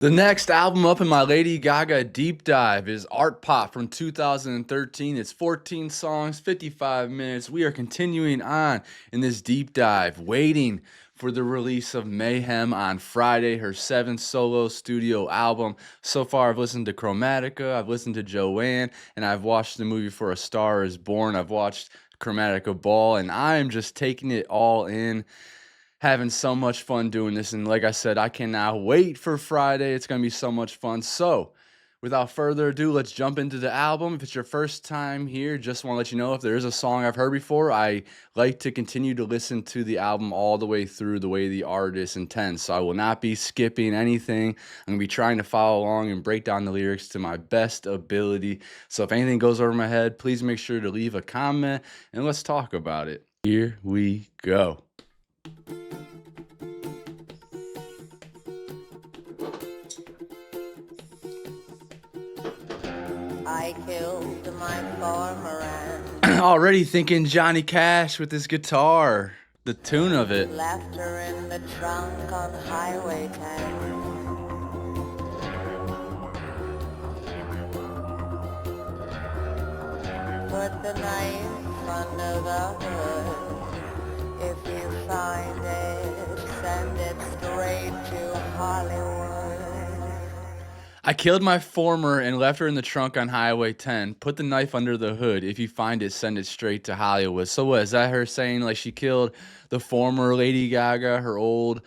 The next album up in my Lady Gaga deep dive is Art Pop from 2013. It's 14 songs, 55 minutes. We are continuing on in this deep dive, waiting for the release of Mayhem on Friday, her 7th solo studio album. So far, I've listened to Chromatica, I've listened to Joanne, and I've watched the movie For a Star is Born. I've watched Chromatica Ball, and I'm just taking it all in. Having so much fun doing this, and like I said, I cannot wait for Friday. It's gonna be so much fun. So without further ado, let's jump into the album. If it's your first time here, just want to let you know if there is a song I've heard before, I like to continue to listen to the album all the way through the way the artist intends. So I will not be skipping anything. I'm gonna be trying to follow along and break down the lyrics to my best ability. So if anything goes over my head, please make sure to leave a comment and let's talk about it. Here we go. I killed my former Already thinking Johnny Cash with his guitar, the tune of it. left her in the trunk on Highway 10. Put the knife under the hood. If you find it, send it straight to Hollywood. I killed my former and left her in the trunk on Highway 10. Put the knife under the hood. If you find it, send it straight to Hollywood. So what, is that her saying like she killed the former Lady Gaga, her old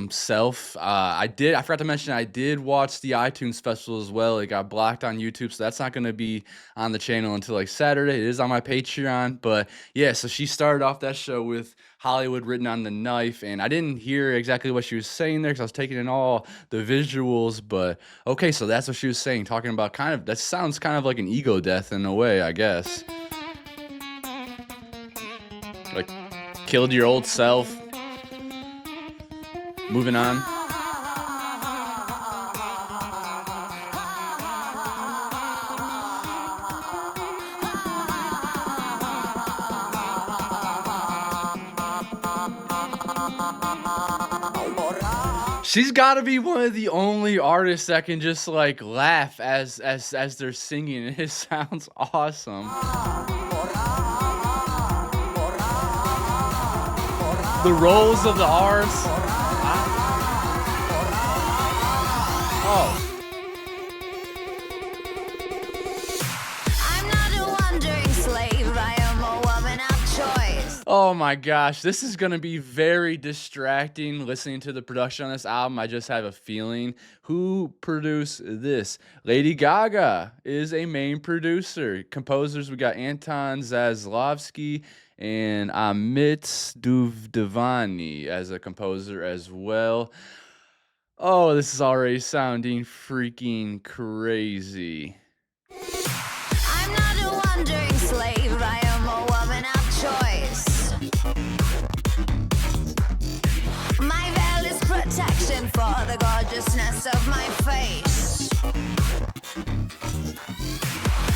self? I forgot to mention I did watch the iTunes special as well. It got blocked on YouTube, so that's not going to be on the channel until like Saturday. It is on my Patreon. But yeah, so she started off that show with Hollywood written on the knife, and I didn't hear exactly what she was saying there because I was taking in all the visuals. But okay, so that's what she was saying, talking about that sounds kind of like an ego death in a way, I guess. Like, killed your old self. Moving on. She's got to be one of the only artists that can just like laugh as they're singing. It sounds awesome. The rolls of the R's. Oh. I'm not a wandering slave, I am a woman of choice. Oh my gosh, this is going to be very distracting listening to the production on this album. I just have a feeling. Who produced this? Lady Gaga is a main producer. Composers, we got Anton Zaslavsky and Amit Duvdevani as a composer as well. Oh, this is already sounding freaking crazy. I'm not a wandering slave, I am a woman of choice. My veil is protection for the gorgeousness of my face.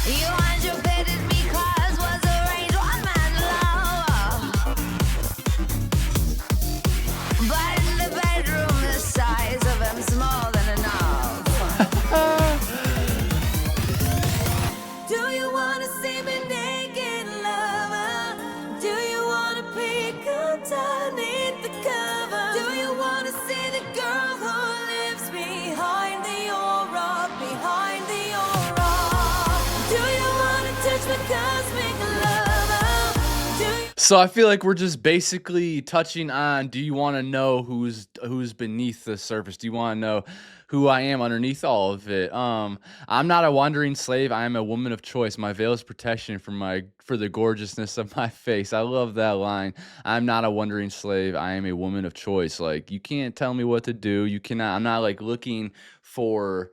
You anticipated me cause was arranged one man love. But in the bedroom the size of him's more than enough. Do you wanna see me naked, lover? Do you wanna peek underneath the cover? Do you wanna see the girl who lives behind the aura, behind the aura? Do you wanna touch my cosmic lover? Do you So I feel like we're just basically touching on, do you want to know who's beneath the surface? Do you want to know who I am underneath all of it? I'm not a wandering slave. I am a woman of choice. My veil is protection for the gorgeousness of my face. I love that line. I'm not a wandering slave. I am a woman of choice. Like, you can't tell me what to do. You cannot. I'm not like looking for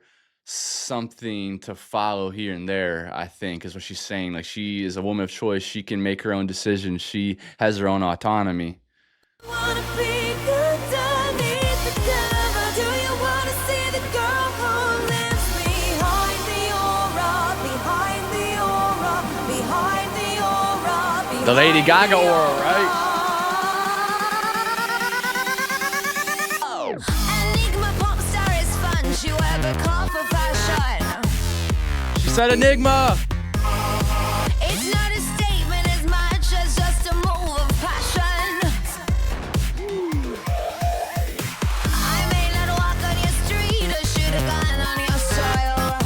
something to follow here and there, I think, is what she's saying. Like, she is a woman of choice. She can make her own decisions. She has her own autonomy. wanna peek underneath the cover? Do you wanna see the girl who lives behind the aura, behind the aura, behind the aura, The Lady Gaga aura, right? Enigma pop star is fun. ever call for fashion. She said enigma. It's not a statement as much as just a move of passion. I may not walk on your street or shoot a gun on your soil.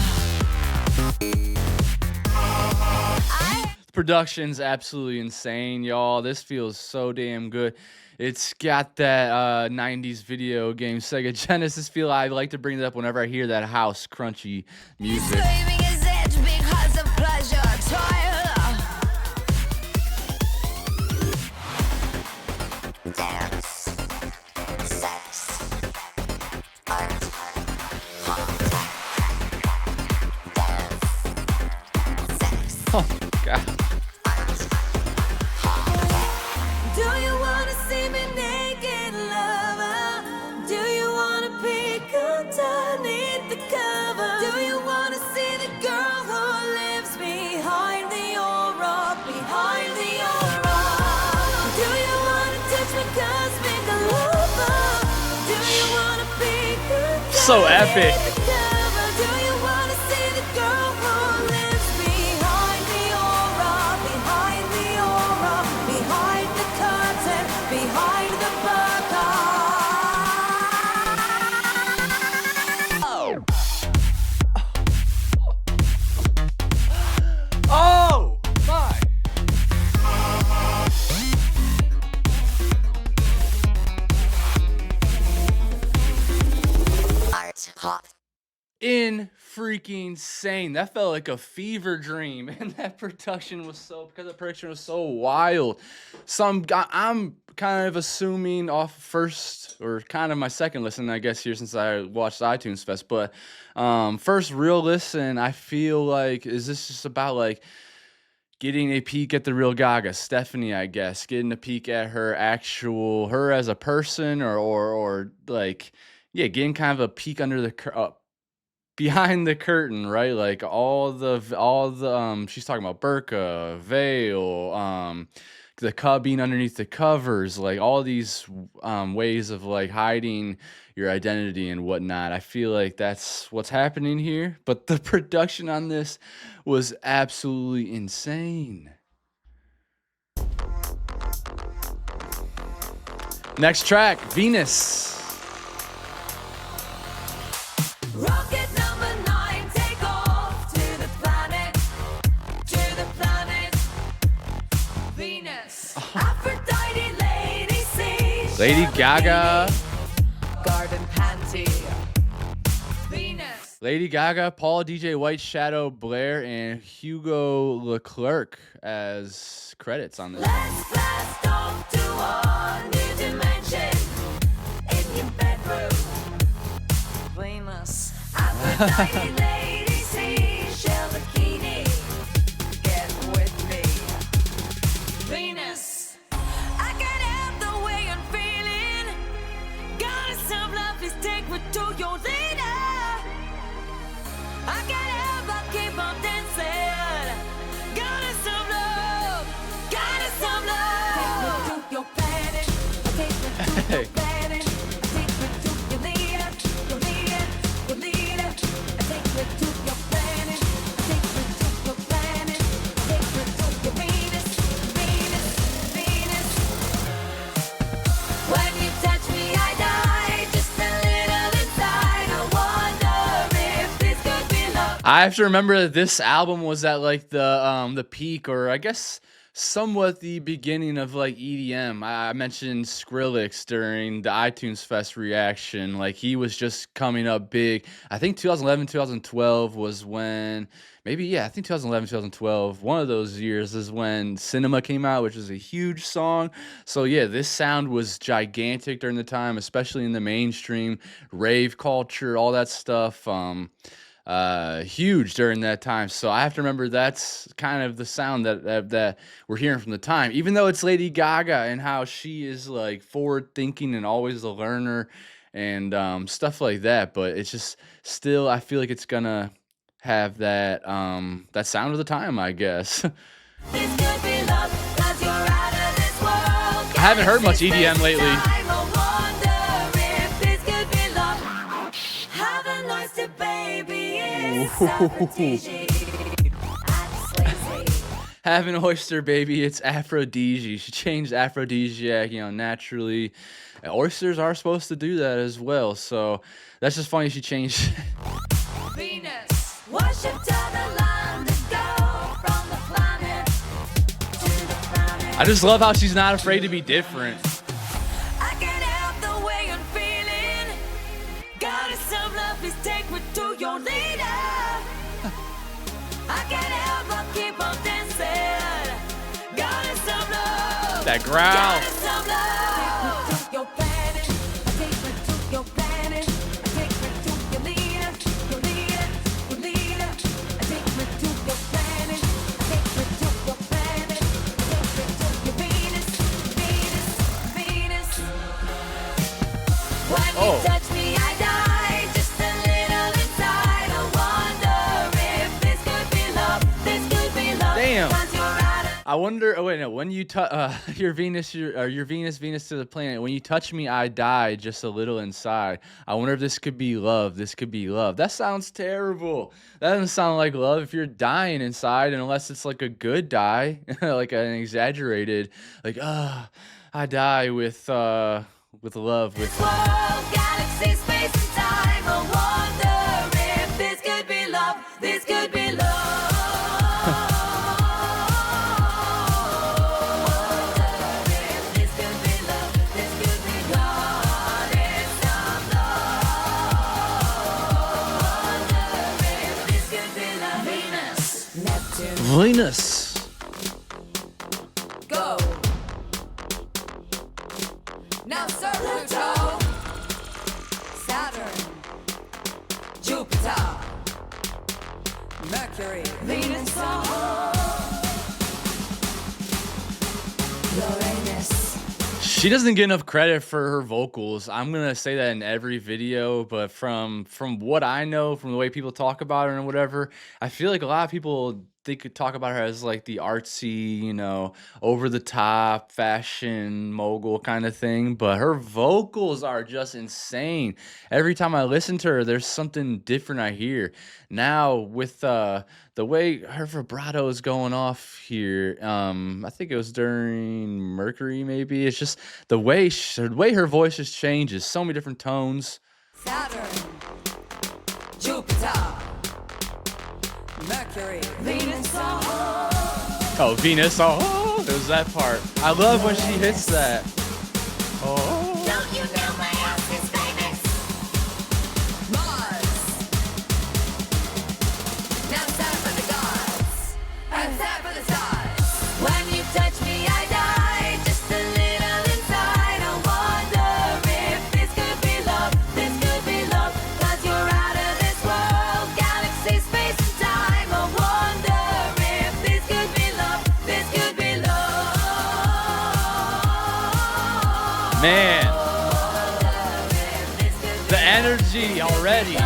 Production's absolutely insane, y'all. This feels so damn good. It's got that 90s video game Sega Genesis feel. I like to bring it up whenever I hear that house crunchy music. Screaming his edge because of pleasure, toil. Dance, sex, art, pop, dance, sex, Oh, God. Do you wanna see me naked, lover? Do you wanna peek underneath the cover? Do you wanna see the girl who lives behind the aura, behind the aura? Do you wanna touch me 'cause being a lover? Do you wanna peek underneath So epic. the cover? Do you wanna see the girl who lives behind the aura, behind the aura, behind the curtain, behind the burqa? Oh, my. art, pop. In freaking sane. That felt like a fever dream, and that production was because the production was so wild. So I'm kind of assuming off first, or kind of my second listen, I guess, here since I watched iTunes Fest. But first real listen, I feel like, is this just about like getting a peek at the real Gaga, Stephanie, I guess, getting a peek at her as a person, or like, yeah, getting kind of a peek under the behind the curtain, right? Like all the she's talking about burqa, veil, the being underneath the covers, like all these ways of like hiding your identity and whatnot. I feel like that's what's happening here, but the production on this was absolutely insane. Next track, Venus. Rocket number 9, take off to the planet Venus. Aphrodite, Lady C, Lady Gaga. Garden Panty, Venus. Lady Gaga, Paul DJ White, Shadow Blair, and Hugo Leclerc as credits on this. Let's blast off to a new dimension in your bedroom, Venus. Aphrodite, Lady C, shell bikini, get with me, Venus. I can't help the way I'm feeling. Goddess of love, please take me to your leader. I can't help but keep on dancing. Goddess of love, goddess of love. Take me to your planet, take me to your planet, take me to your leader, your leader, your leader. Take me to your planet, take me to your planet, take me to your Venus, Venus, Venus. When you touch me, I die, just a little inside. I wonder if this could be love. I have to remember that this album was at like the peak, or I guess somewhat the beginning of like EDM. I mentioned Skrillex during the iTunes Fest reaction. Like he was just coming up big. I think 2011, 2012 was when, maybe, yeah, I think 2011, 2012, one of those years is when Cinema came out, which is a huge song. So yeah, this sound was gigantic during the time, especially in the mainstream rave culture, all that stuff. Huge during that time. So I have to remember that's kind of the sound that we're hearing from the time, even though it's Lady Gaga and how she is like forward thinking and always a learner and stuff like that. But it's just still, I feel like it's gonna have that that sound of the time, I guess. This could be love, 'cause you're out of this world. I haven't heard much EDM lately. I wonder if this could be love. Have a nice debate. Have an oyster, baby. It's aphrodisiac. She changed aphrodisiac, naturally. And oysters are supposed to do that as well. So that's just funny. She changed. Venus, worship to the land and go from the planet to the planet. I just love how she's not afraid to be different. I can't help the way I'm feeling. Goddess of love, please take me to your leader. I can't help but keep on dancing. Goddess of love. That growl. Goddess of love. Take me to your planet. Take me to your planet. Take me to your leader. Your leader. Your leader. Take me to your planet. Take me to your planet. Take me to your Venus. Venus. Venus. When you touch me, I die. Just a little inside. I wonder if this could be love. This could be love. Damn. 'Cause you're out of I wonder. Oh wait, no. When you touch your Venus, your Venus to the planet. When you touch me, I die just a little inside. I wonder if this could be love. This could be love. That sounds terrible. That doesn't sound like love. If you're dying inside, unless it's like a good die, like an exaggerated, like I die with love. With world, galaxy, space, and time. I wonder if this could be love. This could be love. Wonder if this could be love. This could be goddess of love. Wonder if this could be love. Venus, Neptune, Venus. go. Now Sir Pluto, Saturn, Jupiter, Mercury, Venus, Uranus. She doesn't get enough credit for her vocals. I'm gonna say that in every video, but from what I know, from the way people talk about her and whatever, I feel like a lot of people they could talk about her as like the artsy, over the top fashion mogul kind of thing. But her vocals are just insane. Every time I listen to her, there's something different I hear. Now with the way her vibrato is going off here, I think it was during Mercury, maybe. It's just the way her voice just changes. So many different tones. Saturn, Jupiter, Mercury, Venus, Oh, Venus. Oh, there's that part. I love when she hits that. Oh. Don't you know my house is famous? Mars. Now it's time for the gods. And time for the stars. When you touch me, I die. Just a little inside. I wonder if this could be love. This could be love. 'Cause you're out of this world. Galaxy, space, and time. I wonder if this could be love. This could be love. Man, the energy already.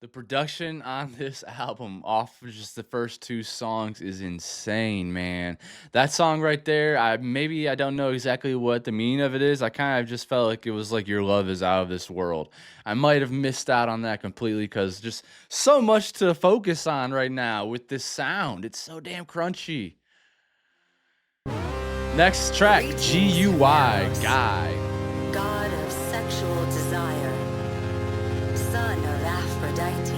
The production on this album, off of just the first two songs, is insane, man. That song right there, I don't know exactly what the meaning of it is. I kind of just felt like it was like your love is out of this world. I might have missed out on that completely because just so much to focus on right now with this sound. It's so damn crunchy. Next track, GUI, Guy. God of sexual desire, son of Aphrodite.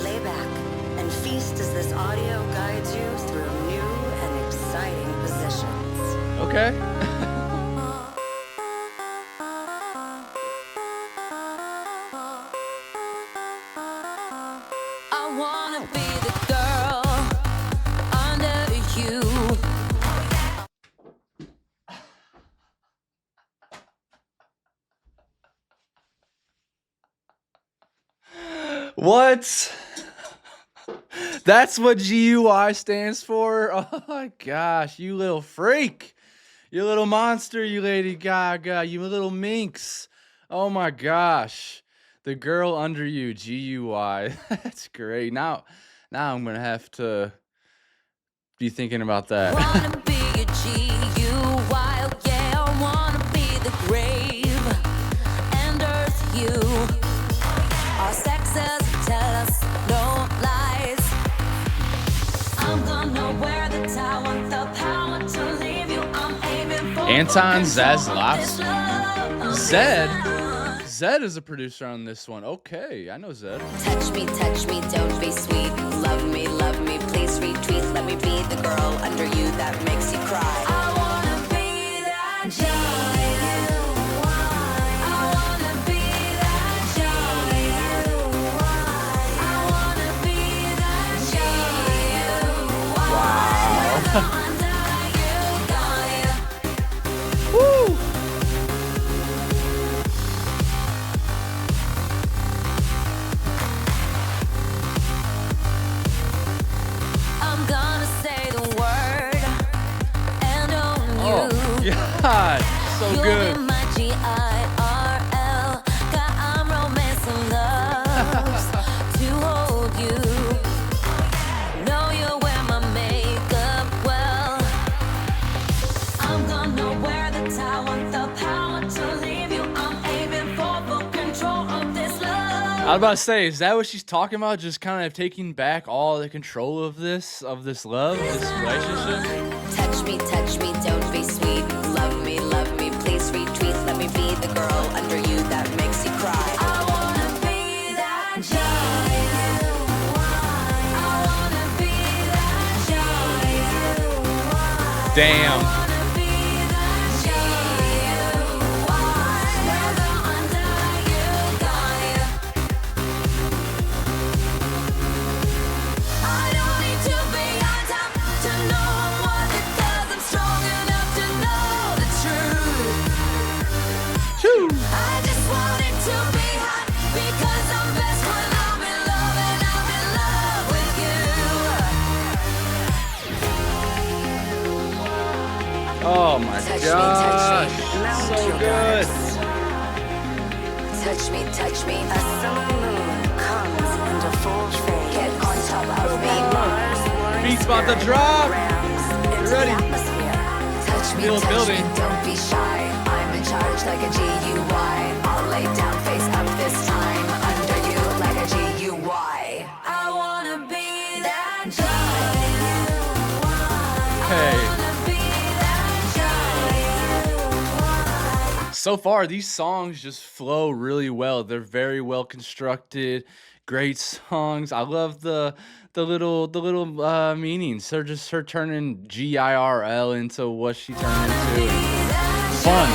Lay back and feast as this audio guides you through new and exciting positions. Okay. I wanna be the girl under you. What? That's what GUI stands for? Oh my gosh, you little freak. You little monster, you Lady Gaga, you little minx. Oh my gosh. The girl under you, GUI. That's great. Now I'm gonna have to be thinking about that. Wanna be G-U-Y. Yeah, I wanna be the grave and earth you. Our sexes tell us no lies. I'm gonna wear the tower, the power to leave you. I'm aiming for Anton control of this Zaslavsky. love. Zed? Zed is a producer on this one. Okay, I know Zed. Touch me, don't be sweet. Love me, please retweet. Let me be the girl under you that makes you cry. I wanna be that giant. I wanna be that giant. I wanna be that giant. Wow. Under you, got ya. Woo! I'm gonna say the word and own you. Oh, God. So You'll good. be my G-I-R-L. God, I'm romancing loves to hold you. Know you wear my makeup well. I'm gonna wear the tower, the power to leave you. I'm aiming for full control of this love. I was about to say, is that what she's talking about? Just kind of taking back all the control of this love, this relationship? Touch me, don't be sweet. Love me, please retweet. Let me be the girl under you that makes you cry. I wanna be that giant. I wanna be that giant. Damn. Wanna be that giant. Never under you, got ya. I don't need to be on top to know I'm worth it, 'cause I'm strong enough to know the truth. Choo. I just want it to be hot because I'm best when I'm in love, and I'm in love with you. Oh my Touch gosh. me, melt So your good. guts. Touch me, a summer moon comes into full shade. Get on top of me, Mars, Beat's about to drop. grams into ready? the atmosphere. Touch me, Feel building. don't be shy. I'm in charge like a GUI. I'll lay down face up this time under you like a GUI. I wanna be that giant. Hey. Wanna be that giant. So far, these songs just flow really well. They're very well constructed, great songs. I love the little meanings. They're just her turning GIRL into what she turned into. Fun.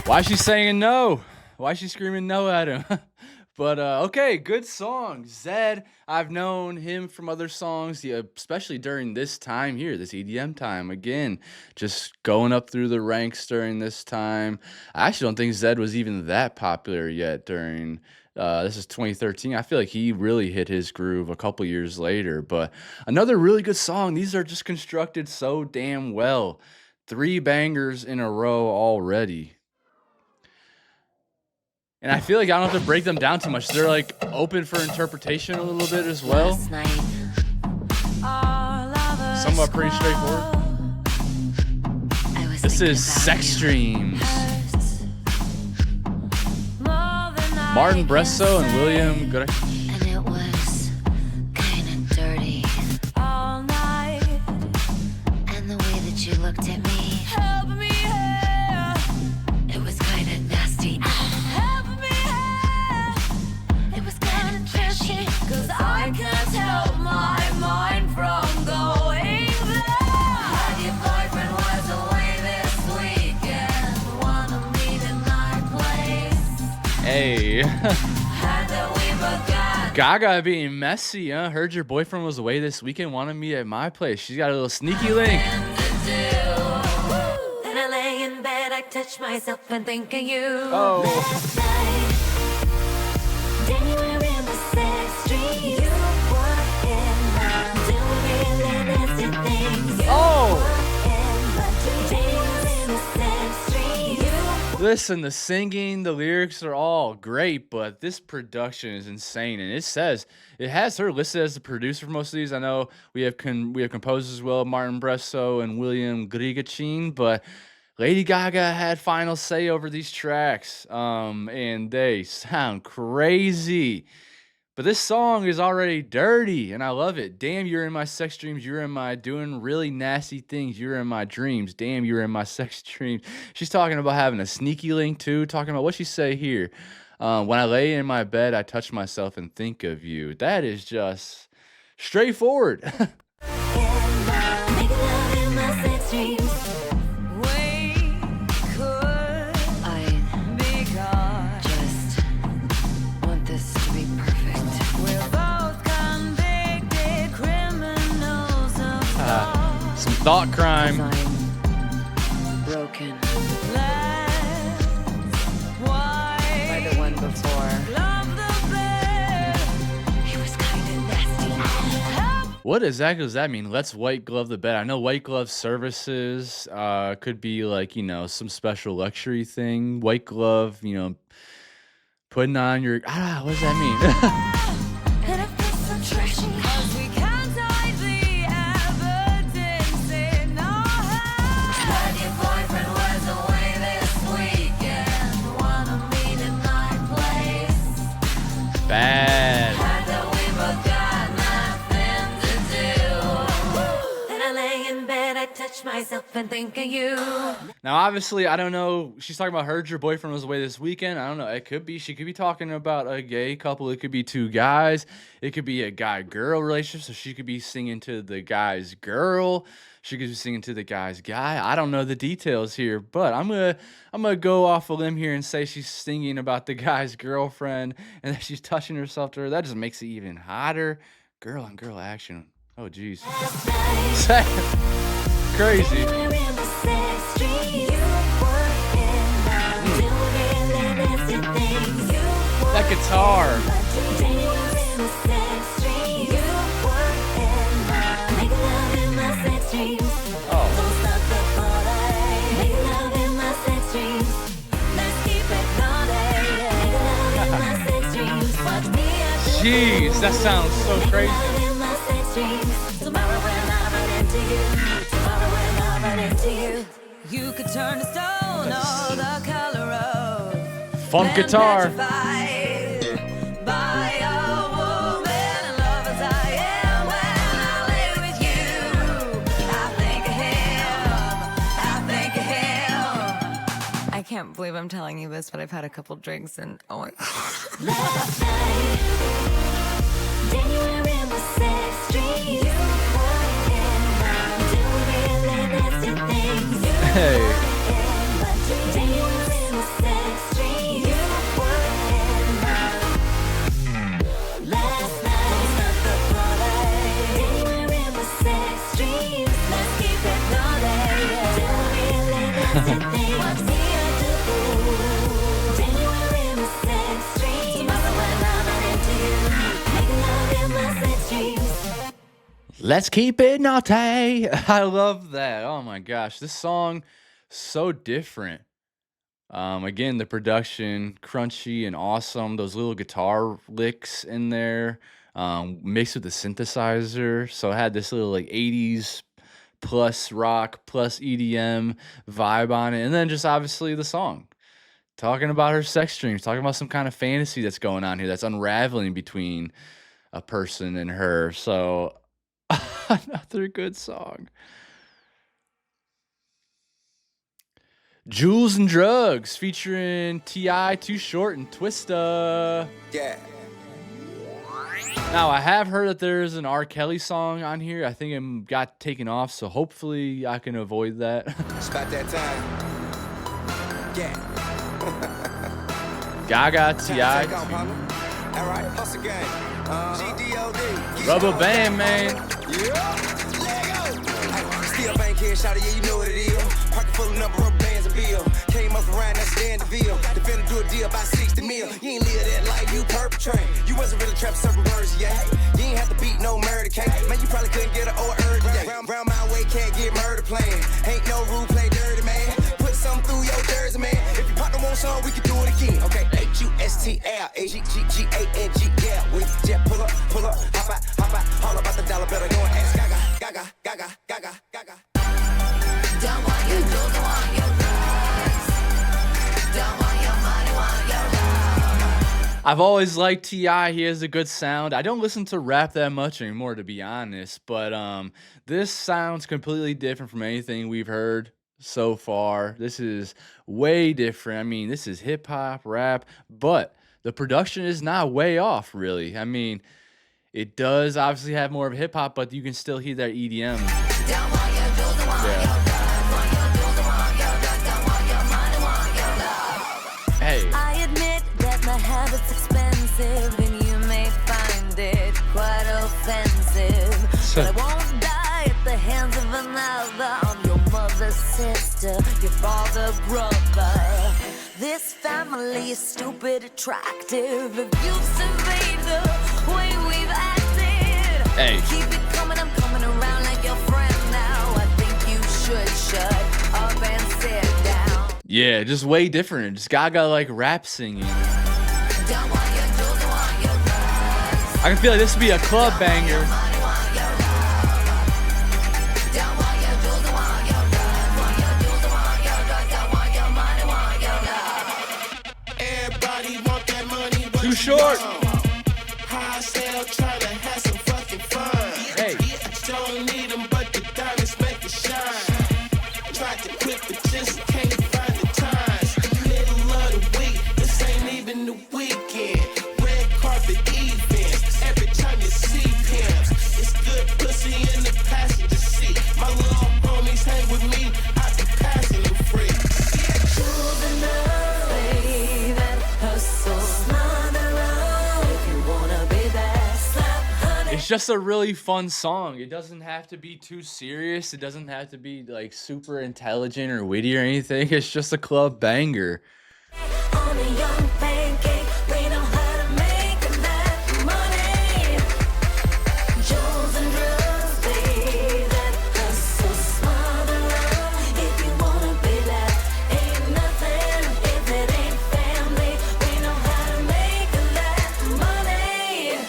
Why is she saying no? Why is she screaming no at him? But okay, good song. Zed, I've known him from other songs, yeah, especially during this time here, this EDM time. Again, just going up through the ranks during this time. I actually don't think Zed was even that popular yet during. This is 2013. I feel like he really hit his groove a couple years later. But another really good song. These are just constructed so damn well. 3 bangers in a row already. And I feel like I don't have to break them down too much. They're like open for interpretation a little bit as well. Last night, Some are pretty straightforward. I was This thinking is about Sex you. Dreams. Martin Bresso and William Goodrich. And it was kinda dirty. All night, And the way that you looked at me, help me here, it was kinda nasty. help me here. It was kinda trashy. 'Cause I can't help my mind from going there. Had your boyfriend was away this weekend, wanna meet in my place. Hey. And then we began Gaga being messy, huh? Heard your boyfriend was away this weekend, wanted me at my place. She's got a little sneaky link. Then I lay in bed, I touch myself and think of you. Oh. Last night, then you were in the sex dream. You were in my doing really nasty things. You Oh. were in my dreams. Then you were in the sex dream. You Listen, the singing, the lyrics are all great, but this production is insane. And it says it has her listed as the producer for most of these. I know we have composers as well, Martin Bresso and William Grigachin, but Lady Gaga had final say over these tracks, and they sound crazy. But this song is already dirty, and I love it. Damn, you're in my sex dreams. You're in my doing really nasty things. You're in my dreams. Damn, you're in my sex dreams. She's talking about having a sneaky link too. Talking about what she say here. When I lay in my bed, I touch myself and think of you. That is just straightforward. making love in my sex dreams. We could just want this to be perfect. We're both convicted criminals of Some thought crime. I'm broken by the one before. He was kinda nasty. What exactly does that mean? Let's white glove the bed. I know white glove services could be like, some special luxury thing. White glove, putting on your, what does that mean? And I feel so trashy. 'Cause we can't hide the evidence in our hands. But your boyfriend was away this weekend. Wanna meet in my place. Bad. Heard that we both got nothing to do. Then I lay in bed, I touch myself and think of you. Now, obviously, I don't know. She's talking about heard your boyfriend was away this weekend. I don't know. It could be. She could be talking about a gay couple. It could be two guys. It could be a guy-girl relationship. So she could be singing to the guy's girl. She could be singing to the guy's guy. I don't know the details here, but I'm gonna go off a limb here and say she's singing about the guy's girlfriend and that she's touching herself to her. That just makes it even hotter. Girl on girl action. Oh, jeez. Crazy. We're in the sex dream. You were in my doing really nasty things. You were That guitar. in the sex dream. You were in my making love in my sex dreams. Oh. Don't stop the party. Making love in my sex dreams. Let's keep it naughty. Making love in my sex dreams. Watch me at the Jeez, that sounds so Making crazy. love in my sex dreams. Tomorrow when I run into you. Tomorrow when I run into you. You could turn to stone or the color of Funk guitar. petrified by a woman in love as I am. When I lay with you, I think of him. I can't believe I'm telling you this, but I've had a couple drinks and oh my Last night, then you were in the sex dream. You were in my doing really nasty things. You Hey. were in my dreams. Then you were in the sex dream. You were in my last night. Don't stop the party. Then you were in the sex dream. Let's keep it naughty. Doing really nasty things. Watch me at the pool. Then you were in the sex dream. Tomorrow when I run into you, making love in my sex dreams. Let's keep it naughty. I love that. Oh my gosh, this song so different. Again, the production crunchy and awesome. Those little guitar licks in there, mixed with the synthesizer. So it had this little like 80s plus rock plus EDM vibe on it, and then just obviously the song talking about her sex dreams, talking about some kind of fantasy that's going on here that's unraveling between a person and her. So another good song. Jewels and Drugs featuring T.I., Too Short, and Twista. Yeah. Now, I have heard that there's an R. Kelly song on here. I think it got taken off, so hopefully I can avoid that. It's about that time. Yeah. Gaga, Time to T.I. take off, partner. All right, hustle gang. GDOD. Rubber band, man. Yeah. Lego. Still bank here, shawty, yeah, you know what it is. Pocket full of number of bands and bill. Came up around that stand the bill. The finna do a deal about 60 mil. You ain't live that life, you perpetrate. You wasn't really trapping certain words, yeah. You ain't have to beat no murder case. Man, you probably couldn't get an old earth today. Round my way, can't get murder playing. Ain't no rule, play dirty, man. Put something through your jersey, man. If you partner want some, we can do it again. Okay, HUSTLAGGANG, yeah. We just pull up, hop out, all about the dollar, better go and ask Gaga, Gaga, Gaga, Gaga, Gaga. Don't want you, don't want your drugs. Don't want your money, want your love. I've always liked T.I. He has a good sound. I don't listen to rap that much anymore, to be honest, but this sounds completely different from anything we've heard so far. This is way different. I mean, this is hip hop, rap, but the production is not way off, really. I mean, it does obviously have more of hip hop, but you can still hear that EDM. Don't want your jewels, don't want your Yeah. drugs. Want your jewels, don't want your drugs. Don't want your money, want your love. Hey, I admit that my habit's expensive, and you may find it quite offensive. But I won't die at the hands of another. I'm your mother's sister, your father's brother. This family is stupid attractive. If you survey the way we've acted, Hey. keep it coming, I'm coming around like your friend now. I think you should shut up and sit down. yeah, just way different. Just Gaga like rap singing. Don't want your jewels, don't want your drugs. I can feel like this would be a club banger. Money, want your love. Don't want your jewels, don't want your drugs. Want your jewels, don't want your drugs. Don't want your money, want your love. Everybody want that money, but Too you short. high sale, trying to have some fucking fun. Hey. Don't need them, but the diamonds make it shine. Tried to quit, but just can't find the time. Middle of the week, this ain't even the weekend. Red carpet events, every time you see pimps. It's good pussy in the passenger seat. My little homies hang with me, I be passing them free. Jewels and love, baby, hustle, smother up. If you wanna be that, slap honey. It's just a really fun song. It doesn't have to be too serious. It doesn't have to be like super intelligent or witty or anything. It's just a club banger. On a young pancake, we know how to make that money. Jewels and drugs, baby, hustle, smother up. If you wanna be that, ain't nothing if it ain't family. We know how to make that money.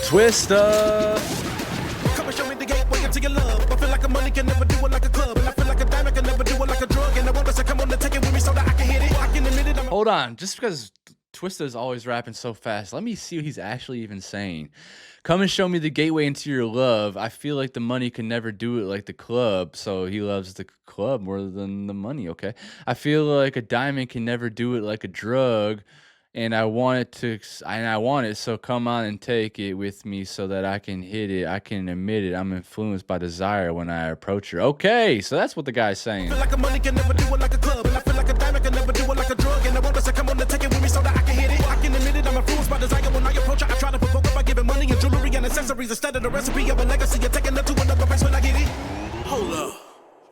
Twista. Come and show me the gateway into your love. I feel like a money can never do it like a club. And I feel like a diamond can never do it like a drug. And I want us to come on and take it with me so that I can hit it. I can admit it. I'm Hold on. Just because Twista is always rapping so fast, let me see what he's actually even saying. Come and show me the gateway into your love. I feel like the money can never do it like the club. So he loves the club more than the money. Okay. I feel like a diamond can never do it like a drug. And I want it to, and I want it. So come on and take it with me so that I can hit it. I can admit it. I'm influenced by desire when I approach her. Okay. So that's what the guy's saying. feel like a money can never do it like a club. And I feel like a diamond can never do it like a drug. And I want us to come on and take it with me so that I can hit it. I can admit it. I'm influenced by desire when I approach her. I try to provoke her by giving money and jewelry and accessories instead of the recipe of a legacy. You're taking her to another place when I get it. Hold up.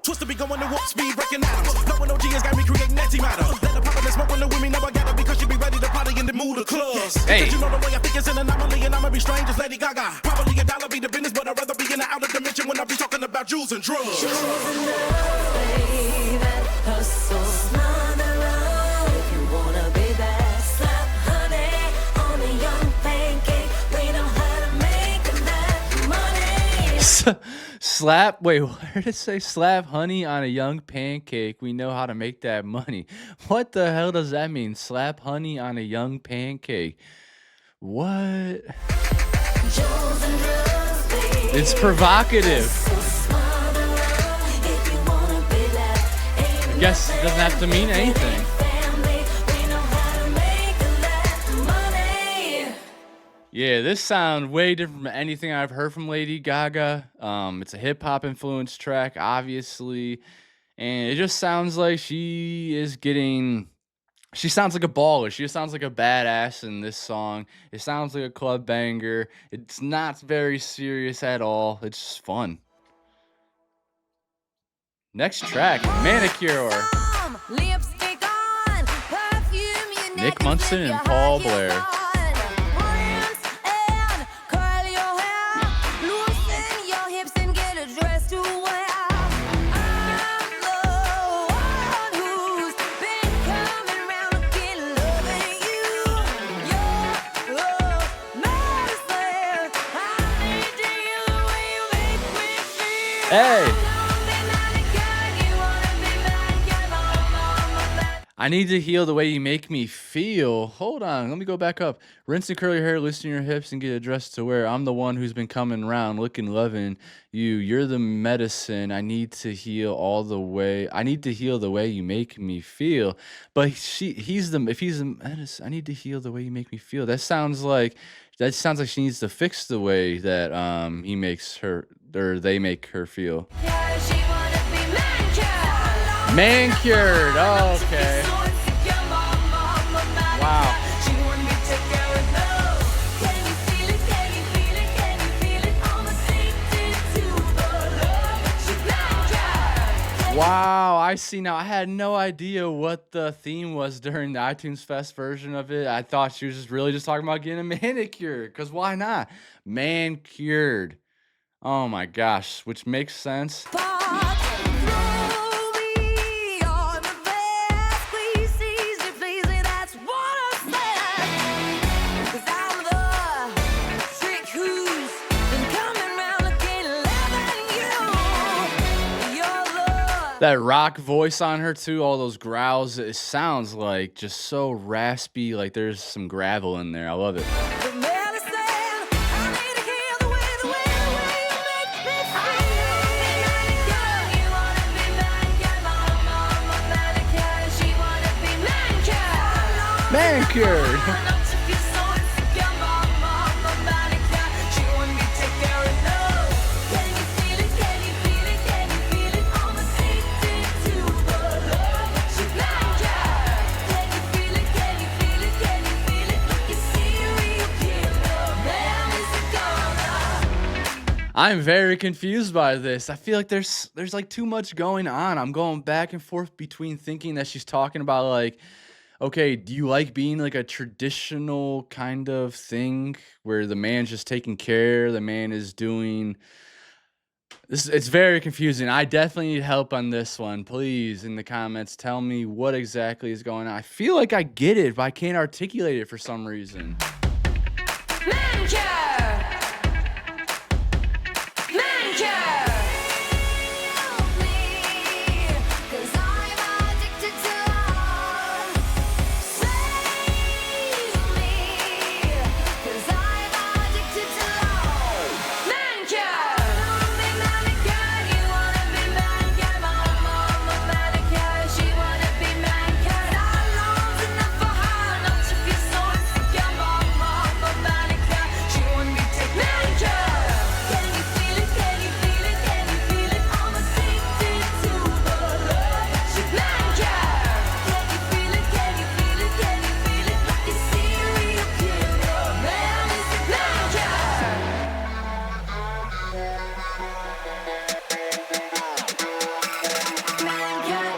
Twista be going to warp speed, breaking atoms. Knowing OG has got me creating antimatter. Let the pop and smoke when the women never got it because she be ready to party in the mood of clubs. Hey. Because you know the way I think it's an anomaly and I'ma be strange as Lady Gaga. Probably a dollar be the business, but I'd rather be in the outer dimension when I be talking about jewels and drugs. Jewels and love, baby, hustle, smother up. If you wanna be that, slap honey on a young pancake. We know how to make that money. Slap, wait, what did it say? Slap honey on a young pancake. We know how to make that money. What the hell does that mean? Slap honey on a young pancake. What? Jewels and drugs, baby, It's provocative. hustle, smother up. If you wanna be that, ain't I guess it doesn't have to mean anything. family. We know how to make that money. Yeah, this sounds way different from anything I've heard from Lady Gaga. It's a hip hop influenced track, obviously, and it just sounds like she is getting She sounds like a baller. She sounds like a badass in this song. It sounds like a club banger. It's not very serious at all. It's just fun. Next track, Manicure. Some lipstick on, perfume you Nick neck Munson and and your Paul high heels Blair. on. Rinse and curl your hair, loosen your hips and get a dress to wear. I'm the one who's been coming round looking, loving you. You're the medicine. I need to hear the way you make me feel. Hey. Don't be manicured, you wanna be manicured, mama. I need to heal the way you make me feel. Hold on, let me go back up. Rinse and curl your hair, loosen your hips, and get a dress to wear. I'm the one who's been coming around, looking, loving you. You're the medicine. I need to heal all the way. I need to heal the way you make me feel. But if he's the medicine, I need to heal the way you make me feel. That sounds like she needs to fix the way that he makes her or they make her feel. Yeah, she wanna be manicured. Manicured. Oh, okay. Wow. She wanna be taken care of love. Can you feel it? Can you feel it? Can you feel it? I'm addicted to the love. She's manicured. Wow, I see now. I had no idea what the theme was during the iTunes Fest version of it. I thought she was just really just talking about getting a manicure, because why not? Manicured. Oh my gosh, which makes sense. Pop through me on the bed. Squeeze easy, please, that's what I said. 'Cause I'm the trick who's been coming round looking, loving you. You're the That rock voice on her too, all those growls, it sounds like just so raspy, like there's some gravel in there. I love it. the medicine. I need to hear the way you make me feel. You wanna be manicured, mama, manicured. She wanna be manicured. Manicured. Don't you feel so insecure, mama, manicured. She wanna be taken care of love. Can you feel it? Can you feel it? Can you feel it? I'm addicted to the love. She's manicured. Can you feel it? Can you feel it? Can you feel it? You serial killer, man, is it gonna? I'm very confused by this. I feel like there's like too much going on. I'm going back and forth between thinking that she's talking about like, okay, do you like being like a traditional kind of thing where the man's just taking care, the man is doing this? It's very confusing. I definitely need help on this one. Please, in the comments, tell me what exactly is going on. I feel like I get it, but I can't articulate it for some reason. Manicure! Manicure! Help me, 'cause I'm addicted to love. Save me, 'cause I'm addicted to love. Manicure! Wanna be manicured, you wanna be manicured, mama, manicure. She wanna be manicured. How long's enough for her? Don't you feel so insecure, mama, manicure. She wanna be taken manicure. Can you feel it? Can you feel it? Can you feel it? I'm addicted to the love. She's manicure. Can you feel it? Can you feel it? Can you feel it? You serial killer, man, is it manicure? Manicure.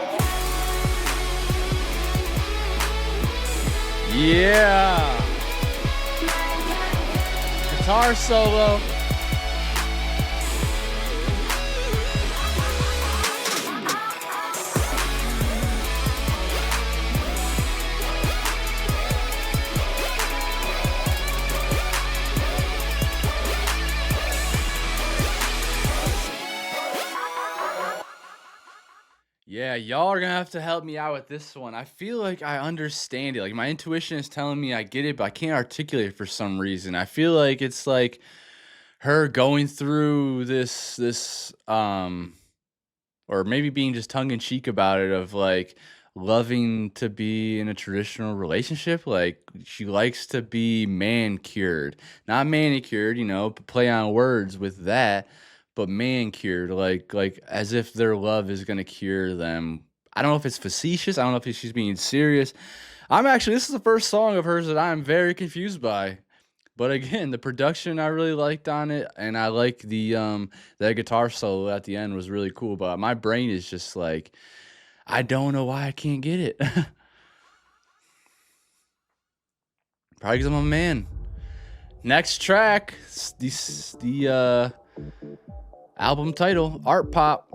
Yeah. Guitar solo. Yeah, y'all are gonna have to help me out with this one. I feel like I understand it. Like my intuition is telling me I get it, but I can't articulate it for some reason. I feel like it's like her going through this or maybe being just tongue in cheek about it of like loving to be in a traditional relationship. Like she likes to be man-cured, not manicured, but play on words with that, but man-cured, like as if their love is gonna cure them. I don't know if it's facetious. I don't know if she's being serious. This is the first song of hers that I'm very confused by. But again, the production I really liked on it, and I like that guitar solo at the end was really cool. But my brain is just like, I don't know why I can't get it. Probably because I'm a man. Next track, the album title, Art Pop.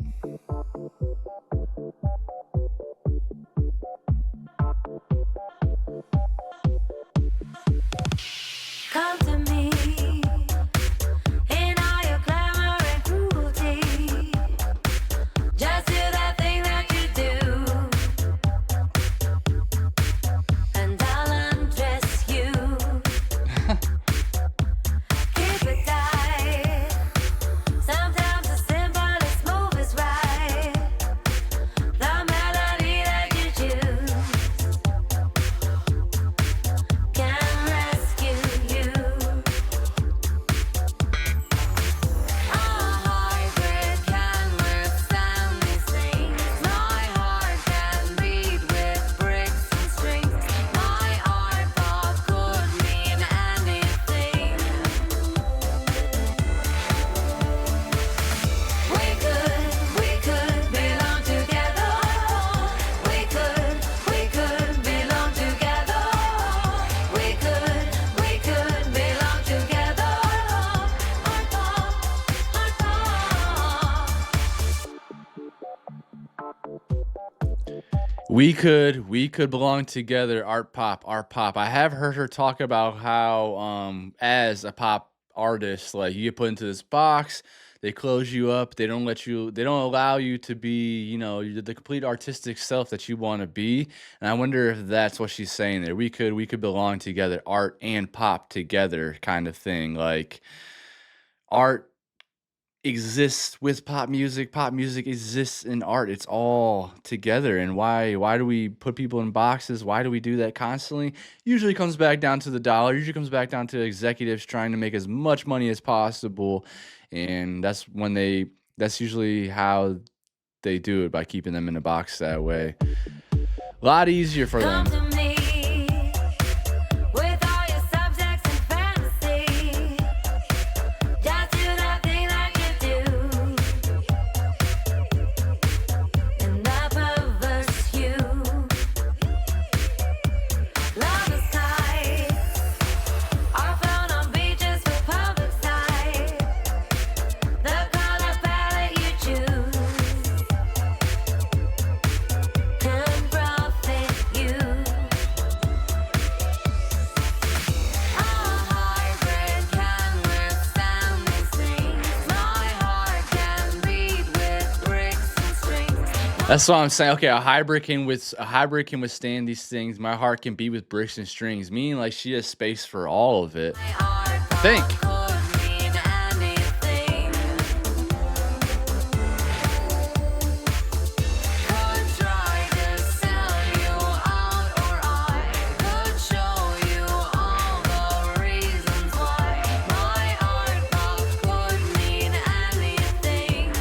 Come to me in all your glamour and cruelty. Just do that thing that you do, and I'll undress you. Keep it tight. Sometimes the simplest move is right. The melody that you choose can rescue you. A hybrid can withstand these things. My heart can beat with bricks and strings. My art pop could mean anything. We could belong together. We could belong together. We could belong together. We could belong together. Art Pop. I have heard her talk about how as a pop artist, like you get put into this box, they close you up, they don't allow you to be, the complete artistic self that you want to be. And I wonder if that's what she's saying there. We could belong together, art and pop together kind of thing. Like art exists with pop music exists in art. It's all together. And why do we put people in boxes? Why do we do that constantly? Usually comes back down to the dollar. Usually comes back down to executives trying to make as much money as possible, and that's usually how they do it, by keeping them in a box that way. A lot easier for them. Come to me with all your subjects and fantasy. Just do that thing that you do, and I perverse you. Love is tight, are found on beaches with public sight. The color palette you choose can profit you. A hybrid can withstand these things. My heart can beat with bricks and strings. That's what I'm saying. Okay, a hybrid can withstand these things. My heart can beat with bricks and strings. Meaning, like, she has space for all of it. My art Think. could mean anything. Could try to sell you out, or I could show you all the reasons why. My art pop could mean anything.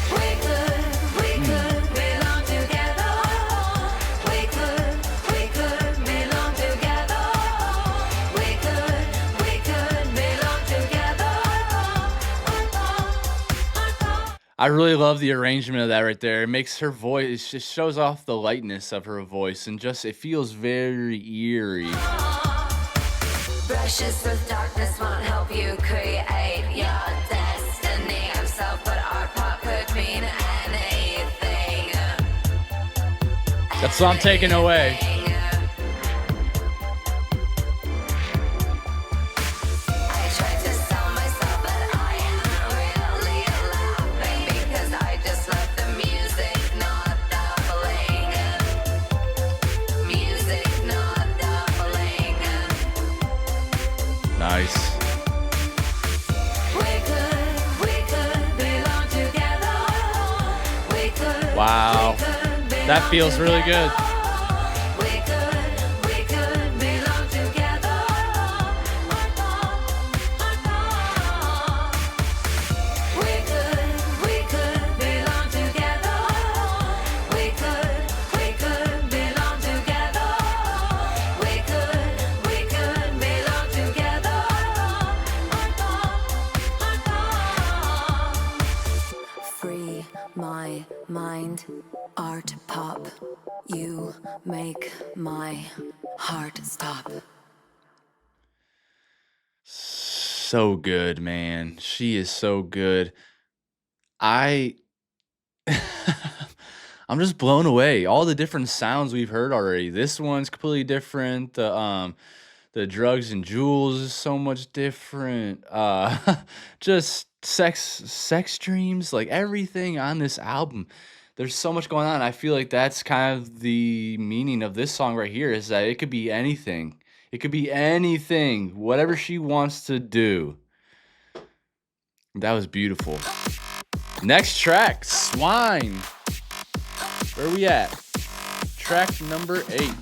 We could belong together. We could belong together. We could belong together. I really love the arrangement of that right there. It makes her voice, it just shows off the lightness of her voice, and just it feels very eerie. Brushes with darkness won't help you create your destiny of self, but art pop could mean anything. That's what I'm taking away. I tried to sell myself, but I am really laughing because I just love the music, not the bling. Music, not the bling. Nice. We could belong together. We could. Wow. That feels really good. We could belong together. We could belong together. We mind, art pop. You make my heart stop. So good, man. She is so good. I I'm just blown away. All the different sounds we've heard already. This one's completely different. The drugs and jewels is so much different. Just sex dreams, like everything on this album. There's so much going on. I feel like that's kind of the meaning of this song right here is that it could be anything. It could be anything, whatever she wants to do. That was beautiful. Next track, Swine. Where we at? Track number 8.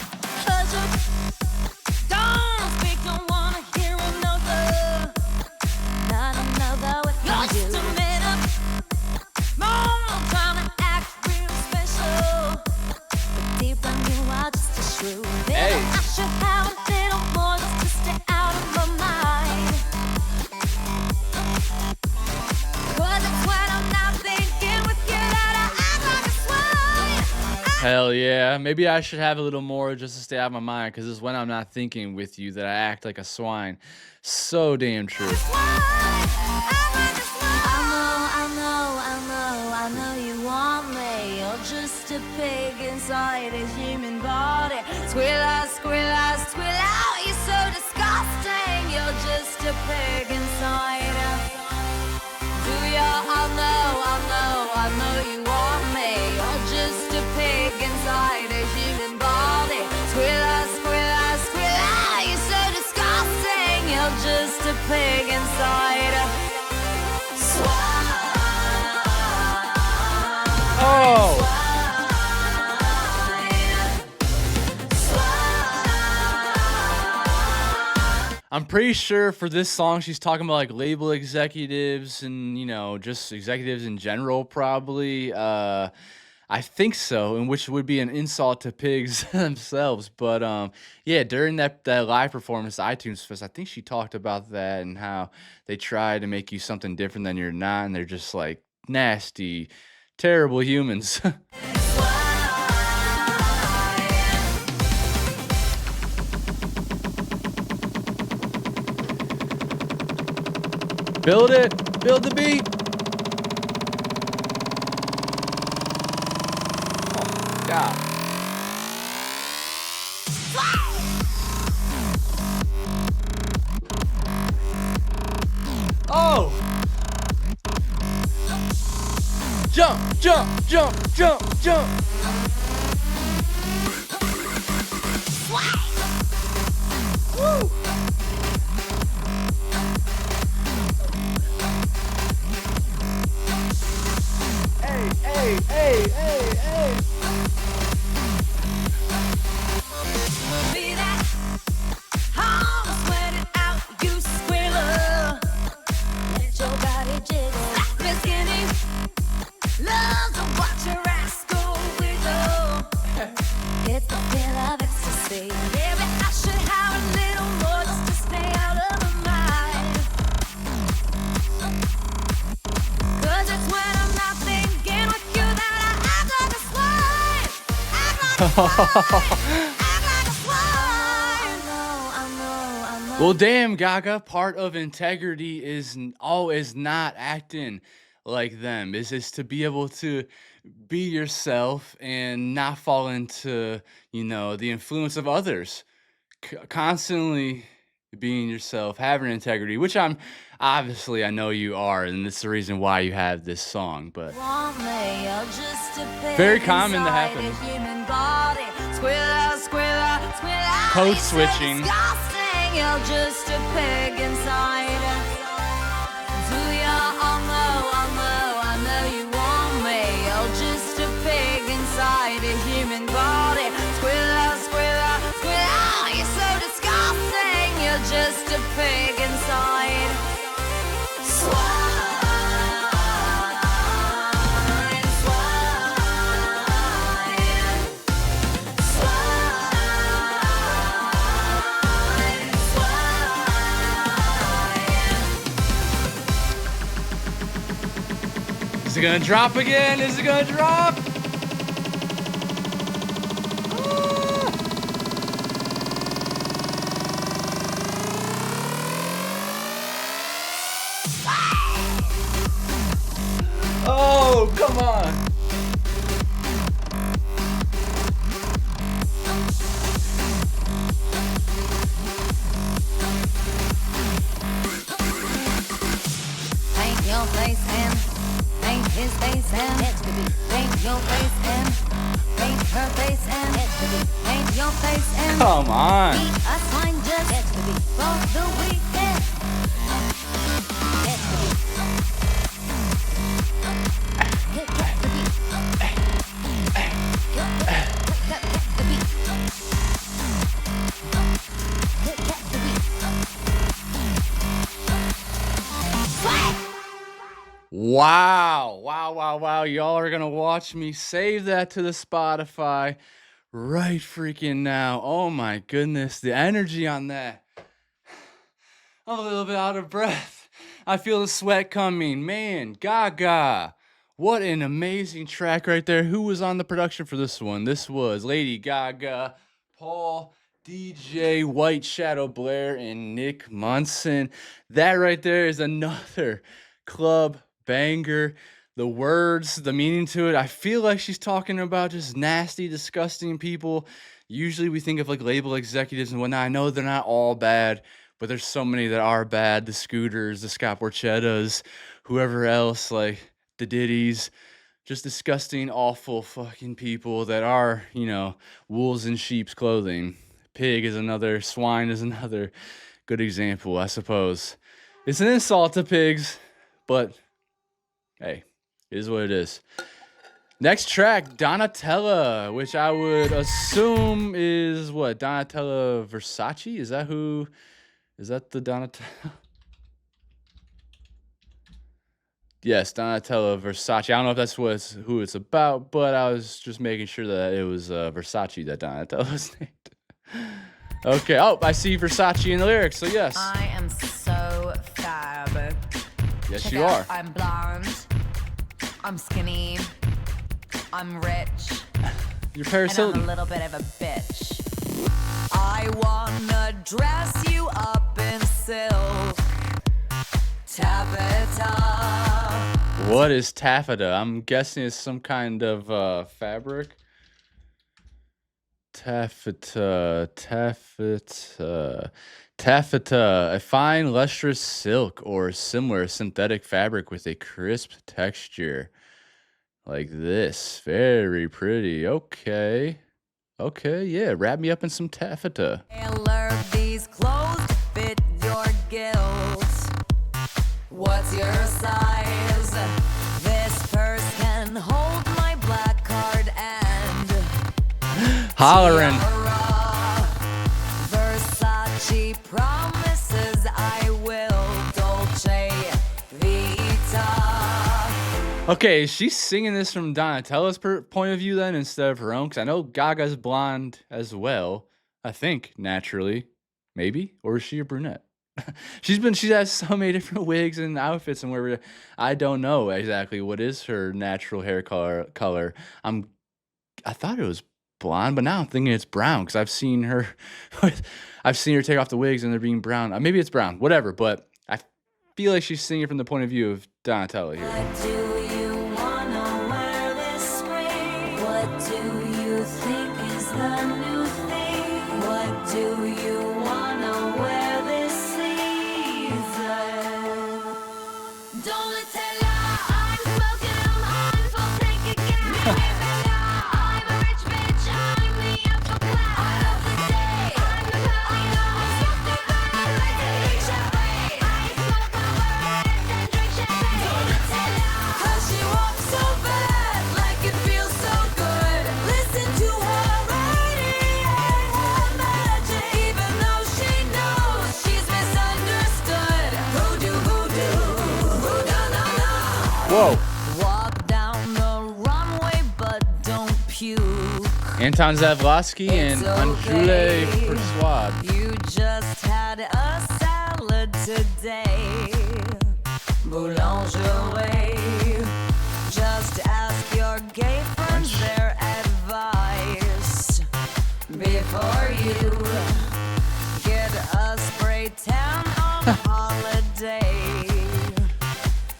Don't speak, don't wanna hear another. Not another without you. Just a minute. More trying to act real special. But deep down you are just a shrew. Hey. I should have a little more just to stay out of my mind. 'Cause it's when I'm not thinking with you that I act like a swine. Hell yeah. Maybe I should have a little more just to stay out of my mind because it's when I'm not thinking with you that I act like a swine. So damn true. I know you want me. You're just a pig inside a human body. Squeal out, you're so disgusting. You're just a pig inside. Do ya? I know you want me. You're just a pig inside a human body. Squeal out, you're so disgusting. You're just a pig inside. Oh! I'm pretty sure for this song she's talking about like label executives and just executives in general probably. I think so, and which would be an insult to pigs themselves. But yeah, during that live performance at iTunes Fest, I think she talked about that and how they try to make you something different than you're not, and they're just like nasty, terrible humans. Build it, build the beat. Oh, God. Oh! Jump, jump, jump, jump, jump. Woo! Hey, hey, hey, hey. Be that hard, sweat it out, you squealer. Let your body jiggle. Slap me skinny. Love to watch your ass go wiggle. It's the feel of ecstasy. Maybe I should have a little more just to stay out of my mind. 'Cause it's when I'm not thinking with you that I act like a swine. Act like a swine. Act like a swine. I know. Well, damn, Gaga. Part of integrity is always not acting like them. Is to be able to be yourself and not fall into the influence of others. Constantly being yourself, having integrity, which I know you are, and that's the reason why you have this song. But Want me, you're just a pig very common to inside happen. a human body. Squeal out, Code you're so switching. disgusting. You're just a pig inside. Do ya? I know you want me. You're just a pig inside a human body. Squeal out, you're so disgusting. You're just a pig inside. Swine, Is it gonna drop again? Is it gonna drop? Oh, come on. Paint your face and paint his face and paint your face and paint her face and paint your face and Come on. be a sign just for the weekend. Wow. Wow, wow, wow. Y'all are gonna watch me save that to the Spotify right freaking now. Oh my goodness. The energy on that. I'm a little bit out of breath. I feel the sweat coming. Man, Gaga. What an amazing track right there. Who was on the production for this one? This was Lady Gaga, Paul, DJ, White Shadow Blair, and Nick Munson. That right there is another club banger. The words, the meaning to it, I feel like she's talking about just nasty, disgusting people. Usually we think of like label executives and whatnot. I know they're not all bad, but there's so many that are bad. The Scooters, the Scott Borchettas, whoever else, like the Diddies, just disgusting, awful fucking people that are, you know, wolves in sheep's clothing. Pig is another, swine is another good example, I suppose. It's an insult to pigs, but hey, it is what it is. Next track, Donatella, which I would assume is what? Donatella Versace? Is that who? Is that the Donatella? Yes, Donatella Versace. I don't know if that's who it's about, but I was just making sure that it was Versace that Donatella was named. Okay. Oh, I see Versace in the lyrics, so yes. I am so fab. Yes, Check you out, are. I'm blonde. I'm skinny. I'm rich. You're Paris And I'm a Hilton. little bit of a bitch. I wanna dress you up in silk. Taffeta. What is taffeta? I'm guessing it's some kind of fabric. Taffeta, a fine lustrous silk or similar synthetic fabric with a crisp texture. Like this. Very pretty. Okay. Okay, yeah. Wrap me up in some taffeta. Tailor these clothes to fit your guilt. What's your size? This purse can hold my black card and Hollering. tiara. Versace promises I will Dolce Vita. Okay, is she singing this from Donatella's point of view then instead of her own? Because I know Gaga's blonde as well. I think, naturally. Maybe? Or is she a brunette? She has so many different wigs and outfits and where I don't know exactly what is her natural hair color. I thought it was blonde, but now I'm thinking it's brown because I've seen her take off the wigs and they're being brown. Maybe it's brown, whatever, but I feel like she's singing from the point of view of Donatella here. What do you wanna wear this spring? What do you think is the new thing? What do you wanna wear this season? Don't let tell I'm smoking, I'm on full tank again. I'm a rich bitch, I'm the upper class. I love the day, I'm the I smoke the bird, like a drink champagne. I smoke the bird and drink champagne. Don't let tell cause she walks so bad, like it feels so good. Listen to her radiate her magic, even though she knows she's misunderstood. Voodoo, voodoo, voodoo-na-na. Whoa. Walk down the runway, but don't puke. Anton Zavlosky and It's Anjule okay. Persuade. You just had a salad today. Boulangerie. Just ask your gay friends their advice before you get a spray tan on holiday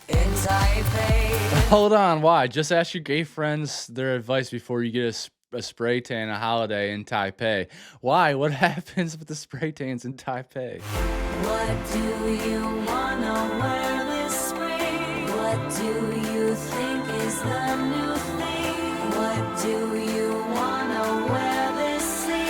in Taipei. Hold on, why? Just ask your gay friends their advice before you get a spray tan a holiday in Taipei. Why? What happens with the spray tans in Taipei? What do you wanna wear this spring? What do you think is the new thing? What do you wanna wear this season?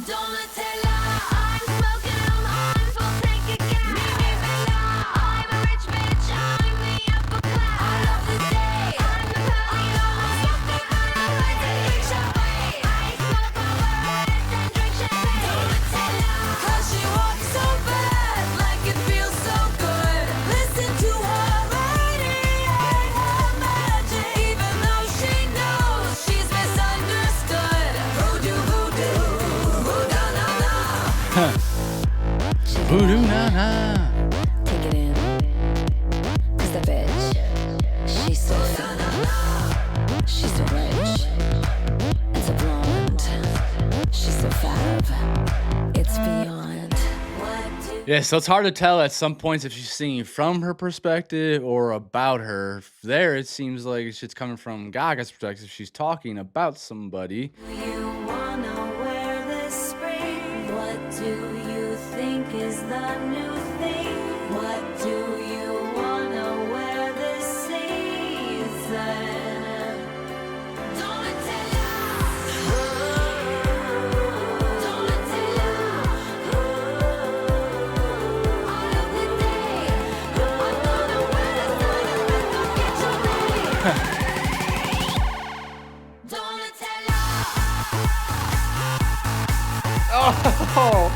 Donatella, I'm smoking, I'm on full tank again. Mimi Bella, I'm a rich bitch, I'm the upper class. I love the day, I'm the Palio, I'm something I like to eat champagne. I smoke my words and drink champagne. Donatella, 'cause she walks so fast, like it feels so good. Listen to her radiate her magic, even though she knows she's misunderstood. Voodoo, voodoo, voodoo, na na. Voodoo na na. Take it in. 'Cause the bitch, she's so fat. She's so rich. And so blonde. She's so fab. It's beyond. Yeah, so it's hard to tell at some points if she's singing from her perspective or about her. There, it seems like it's coming from Gaga's perspective. She's talking about somebody. You wanna wear this spring? What do you think is the new thing? What do you wanna wear this season? Donatella, Donatella, all of the day. I'm gonna wear this diamond, go get your ring. Donatella. Oh!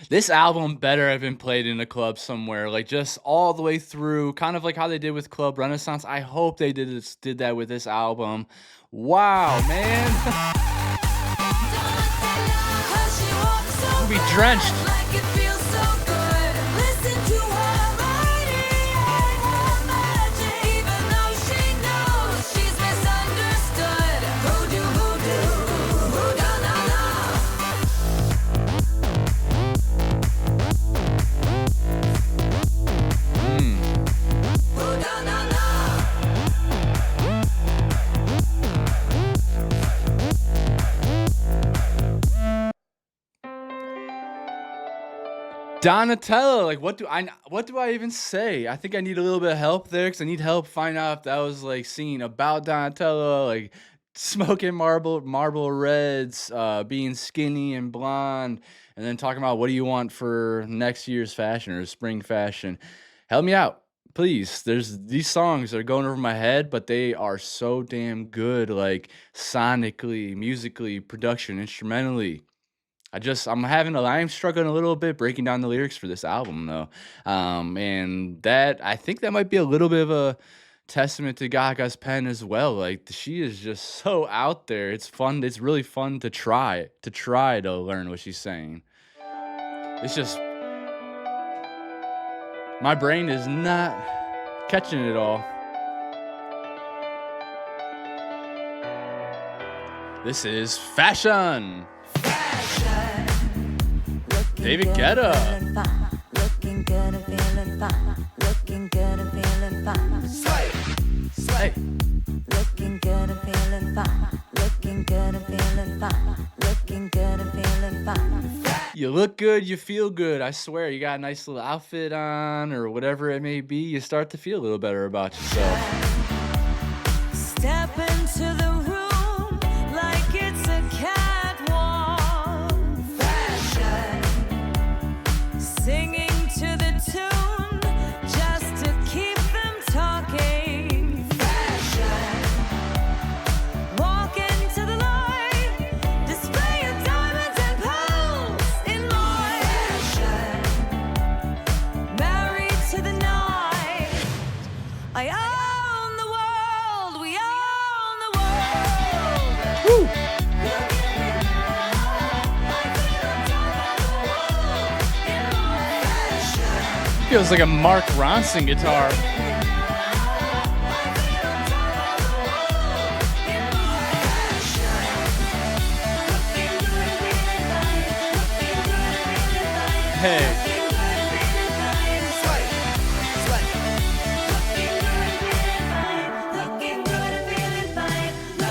This album better have been played in a club somewhere, like just all the way through, kind of like how they did with Club Renaissance. I hope they did that with this album. Wow, man. We'll be drenched. Like it feels so good. Listen to her radiate her magic, even though she knows she's misunderstood. Voodoo, voodoo, voodoo, na na. Voodoo, na na. Donatella, like what do I even say? I think I need a little bit of help there because I need help find out if that was like singing about Donatella, like smoking marble reds, being skinny and blonde, and then talking about what do you want for next year's fashion or spring fashion. Help me out, please. There's these songs that are going over my head, but they are so damn good, like sonically, musically, production, instrumentally. I'm struggling a little bit breaking down the lyrics for this album though. And that, I think that might be a little bit of a testament to Gaga's pen as well. Like she is just so out there. It's fun. It's really fun to try to learn what she's saying. It's just, my brain is not catching it all. This is Fashion. David Guetta. Looking good and feeling fine. Looking good and feeling fine. Slay. Looking good and feeling fine. Looking good and feeling fine. Looking good and feeling fine. You look good, you feel good. I swear, you got a nice little outfit on or whatever it may be, you start to feel a little better about yourself. Step into the room like it's a catwalk. Fashion. Singing to the tune just to keep them talking. Fashion. Walk into the light, display your diamonds and pearls in more. Fashion. Married to the night. I own the world, we own the world. Feels like a Mark Ronson guitar. Hey.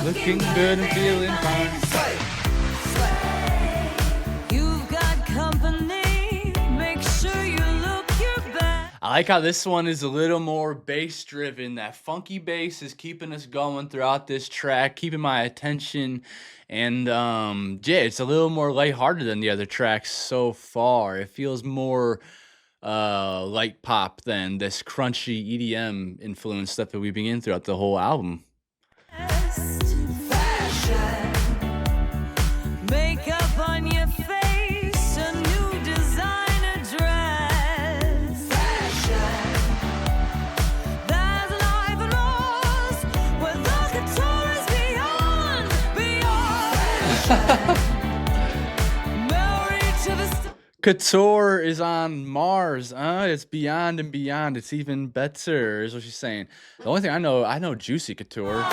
Looking good and feeling fine. You've got company. Make sure you look your best. I like how this one is a little more bass driven. That funky bass is keeping us going throughout this track, keeping my attention. And yeah, it's a little more lighthearted than the other tracks so far. It feels more light pop than this crunchy EDM influence stuff that we've been in throughout the whole album. Fashion. Makeup on your face. A new designer dress. Fashion. There's life and Mars. Where the couture is beyond. Married to the stars. Couture is on Mars. It's beyond and beyond. It's even better, is what she's saying. The only thing I know Juicy Couture.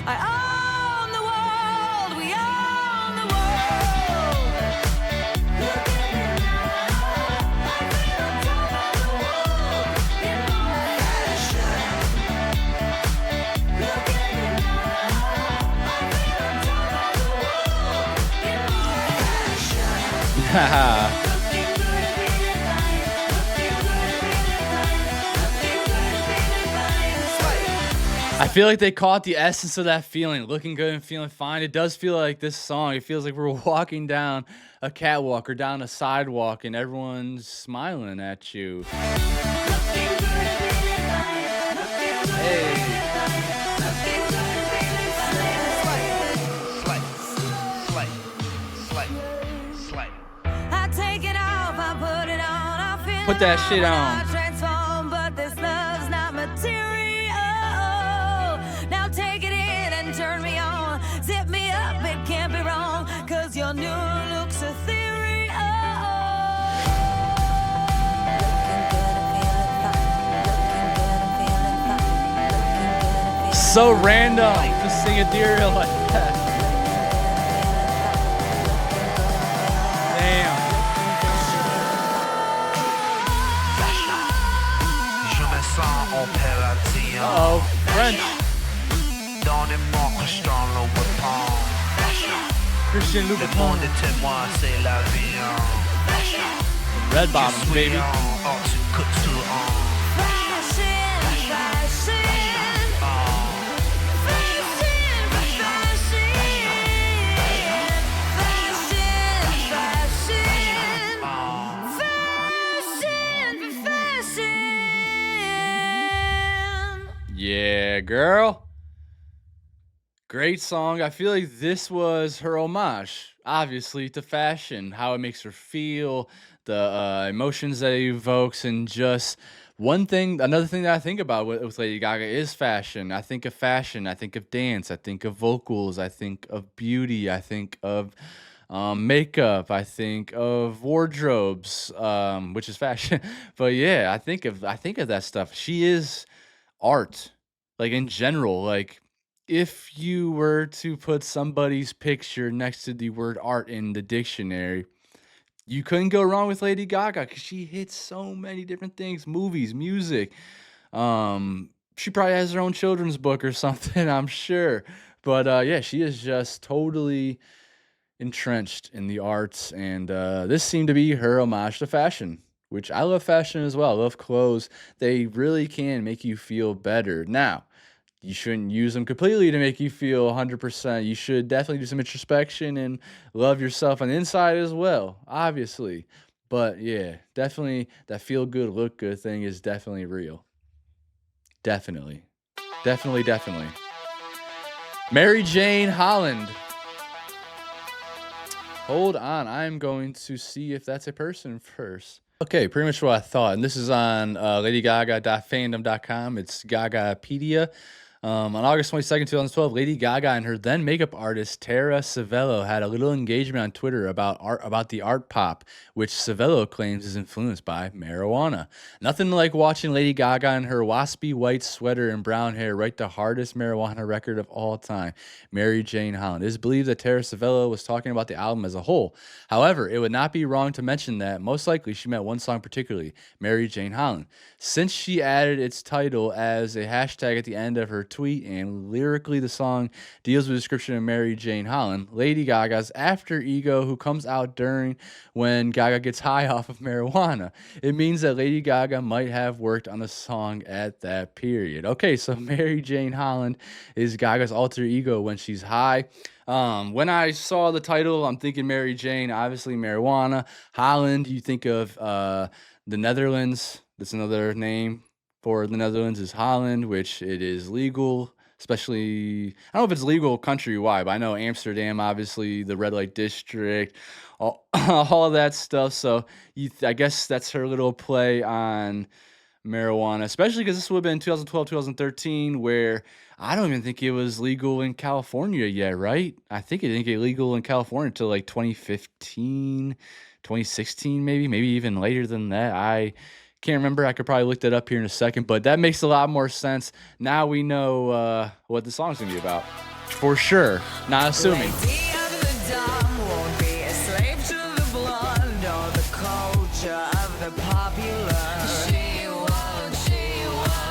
I own the world, we own the world. I feel like they caught the essence of that feeling, looking good and feeling fine. It does feel like this song. It feels like we're walking down a catwalk or down a sidewalk and everyone's smiling at you. I take it off, I put it on, I feel Put that it shit when on. I transform, but this love's not material. Now take it in and turn me on. Zip me up, it can't be wrong, 'cause your new look's ethereal. So random to sing ethereal like that. Damn. Je me sens opératif. Uh-oh, French. Dans les mots que je t'en le weapon. Christian Le Louboutin. monde est témoin, c'est la vie. Red bottoms, Je suis baby. en haute couture. Yeah, girl. Great song. I feel like this was her homage, obviously, to fashion, how it makes her feel, the emotions that it evokes, and just another thing that I think about with Lady Gaga is fashion. I think of fashion, I think of dance, I think of vocals, I think of beauty, I think of makeup, I think of wardrobes, which is fashion. But yeah, I think of that stuff. She is art, like in general. Like if you were to put somebody's picture next to the word art in the dictionary, you couldn't go wrong with Lady Gaga because she hits so many different things: movies, music. She probably has her own children's book or something, I'm sure. But yeah, she is just totally entrenched in the arts, and this seemed to be her homage to fashion, which I love fashion as well. I love clothes. They really can make you feel better. Now, you shouldn't use them completely to make you feel 100%. You should definitely do some introspection and love yourself on the inside as well, obviously. But yeah, definitely that feel good, look good thing is definitely real. Definitely. Definitely, definitely. Mary Jane Holland. Hold on, I'm going to see if that's a person first. Okay, pretty much what I thought. And this is on ladygaga.fandom.com. It's Gagapedia. On August 22nd, 2012, Lady Gaga and her then makeup artist Tara Savello had a little engagement on Twitter about the art pop, which Savello claims is influenced by marijuana. Nothing like watching Lady Gaga in her waspy white sweater and brown hair write the hardest marijuana record of all time, Mary Jane Holland. It is believed that Tara Savello was talking about the album as a whole. However, it would not be wrong to mention that most likely she meant one song particularly, Mary Jane Holland, since she added its title as a hashtag at the end of her tweet, and lyrically the song deals with a description of Mary Jane Holland, Lady Gaga's after ego, who comes out during when Gaga gets high off of marijuana. It means that Lady Gaga might have worked on the song at that period. Okay, so Mary Jane Holland is Gaga's alter ego when she's high. When I saw the title, I'm thinking Mary Jane, obviously marijuana. Holland, you think of the Netherlands. That's another name for the Netherlands, is Holland, which it is legal, especially, I don't know if it's legal countrywide, but I know Amsterdam, obviously, the red light district, all, all of that stuff. So I guess that's her little play on marijuana, especially because this would have been 2012, 2013, where I don't even think it was legal in California yet, right? I think it didn't get legal in California until like 2015, 2016, maybe even later than that. I can't remember. I could probably look that up here in a second, but that makes a lot more sense. Now we know what the song's gonna be about. For sure. Not assuming. Lady of the dumb won't be a slave to the blood or the culture of the popular. She won't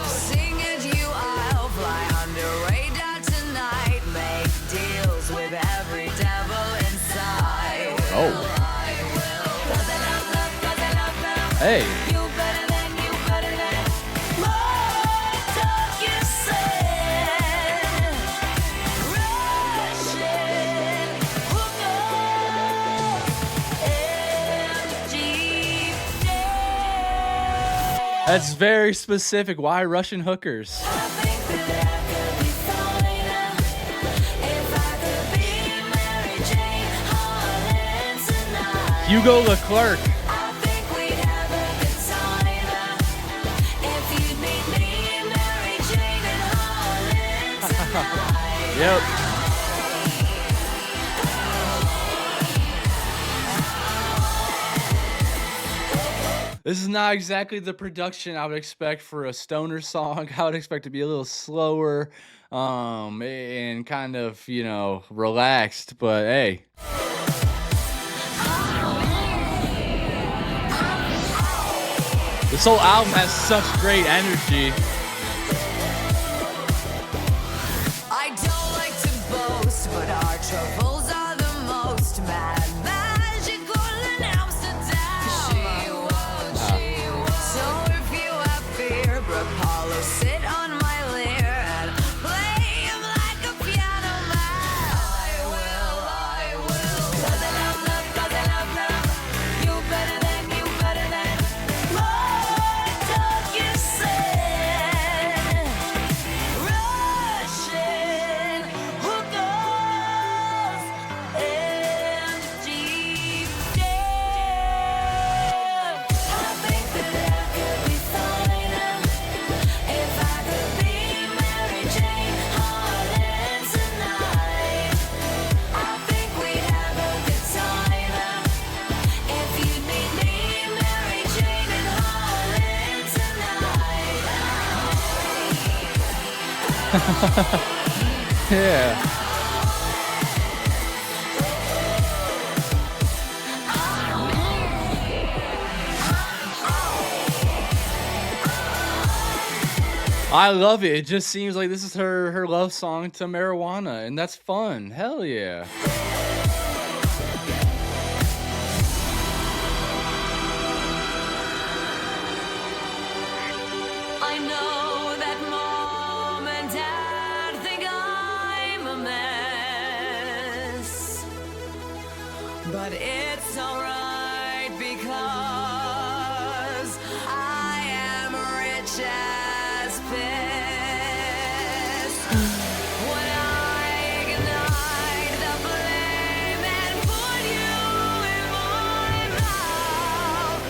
sing at you. I'll fly under radar tonight. Make deals with every devil inside. Oh. Hey. That's very specific. Why Russian hookers? Hugo Leclerc. Yep. This is not exactly the production I would expect for a stoner song. I would expect it to be a little slower, and kind of, relaxed, but hey. This whole album has such great energy. I don't like to boast, but our troubles are the most mad, magical in Amsterdam. She won't. So if you have fear, Apollo, sit on my lyre and play him like a piano man. I will. Cause I love, you better than what dog you said. Russian hookers and deep down. I think that I could be finer if I could be Mary Jane Holland tonight. I think we'd have a good time if you'd meet me, Mary Jane and Holland tonight. Yeah. I love it. It just seems like this is her love song to marijuana, and that's fun. Hell yeah. I know that mom and dad think I'm a mess, but it's alright because I am rich as piss. When I ignite the flame and put you in my mouth,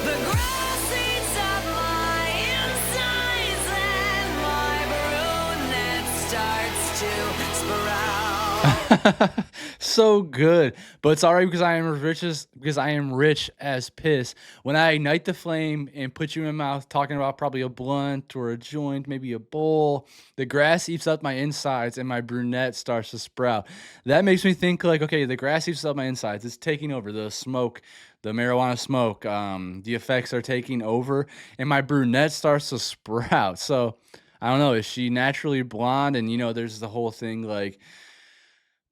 the grass eats up my insides and my brunette you sprout. So good, but it's alright because I am rich as piss. When I ignite the flame and put you in my mouth, talking about probably a blunt or a joint, maybe a bowl, the grass eats up my insides and my brunette starts to sprout. That makes me think like, okay, the grass eats up my insides. It's taking over the smoke, the marijuana smoke. The effects are taking over, and my brunette starts to sprout. So I don't know. Is she naturally blonde? And there's the whole thing like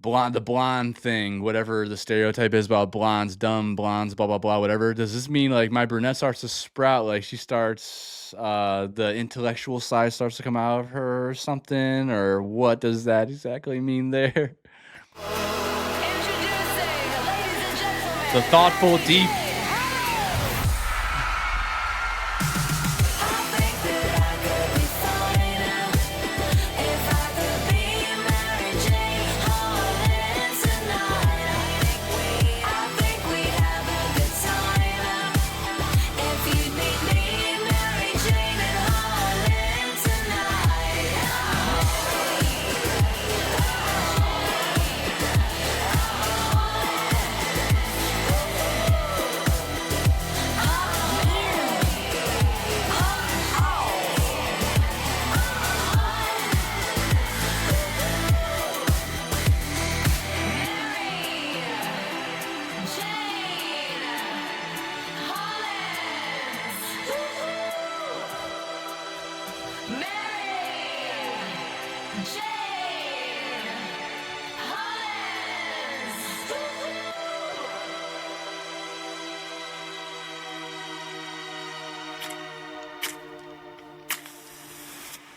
the blonde thing, whatever the stereotype is about blondes, dumb blondes, blah blah blah, whatever. Does this mean like my brunette starts to sprout, like she starts the intellectual side starts to come out of her or something, or what does that exactly mean there? Introducing, ladies and gentlemen. The thoughtful, deep. I think that I could be finer if I could be Mary Jane Holland tonight. I think we'd have a good time if you'd meet me, Mary Jane and Holland tonight.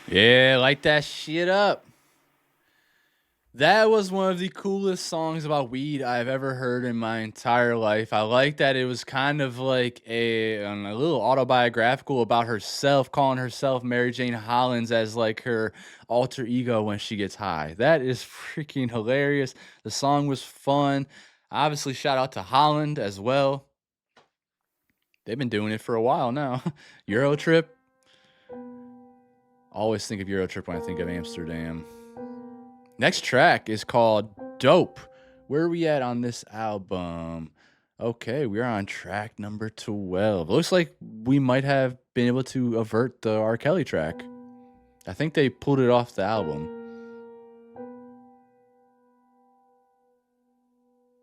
Yeah, light that shit up. That was one of the coolest songs about weed I've ever heard in my entire life. I like that it was kind of like a little autobiographical about herself, calling herself Mary Jane Hollins as like her alter ego when she gets high. That is freaking hilarious. The song was fun. Obviously, shout out to Holland as well. They've been doing it for a while now. Eurotrip. Always think of Eurotrip when I think of Amsterdam. Next track is called Dope. Where are we at on this album? Okay, we're on track number 12. Looks like we might have been able to avert the R. Kelly track. I think they pulled it off the album.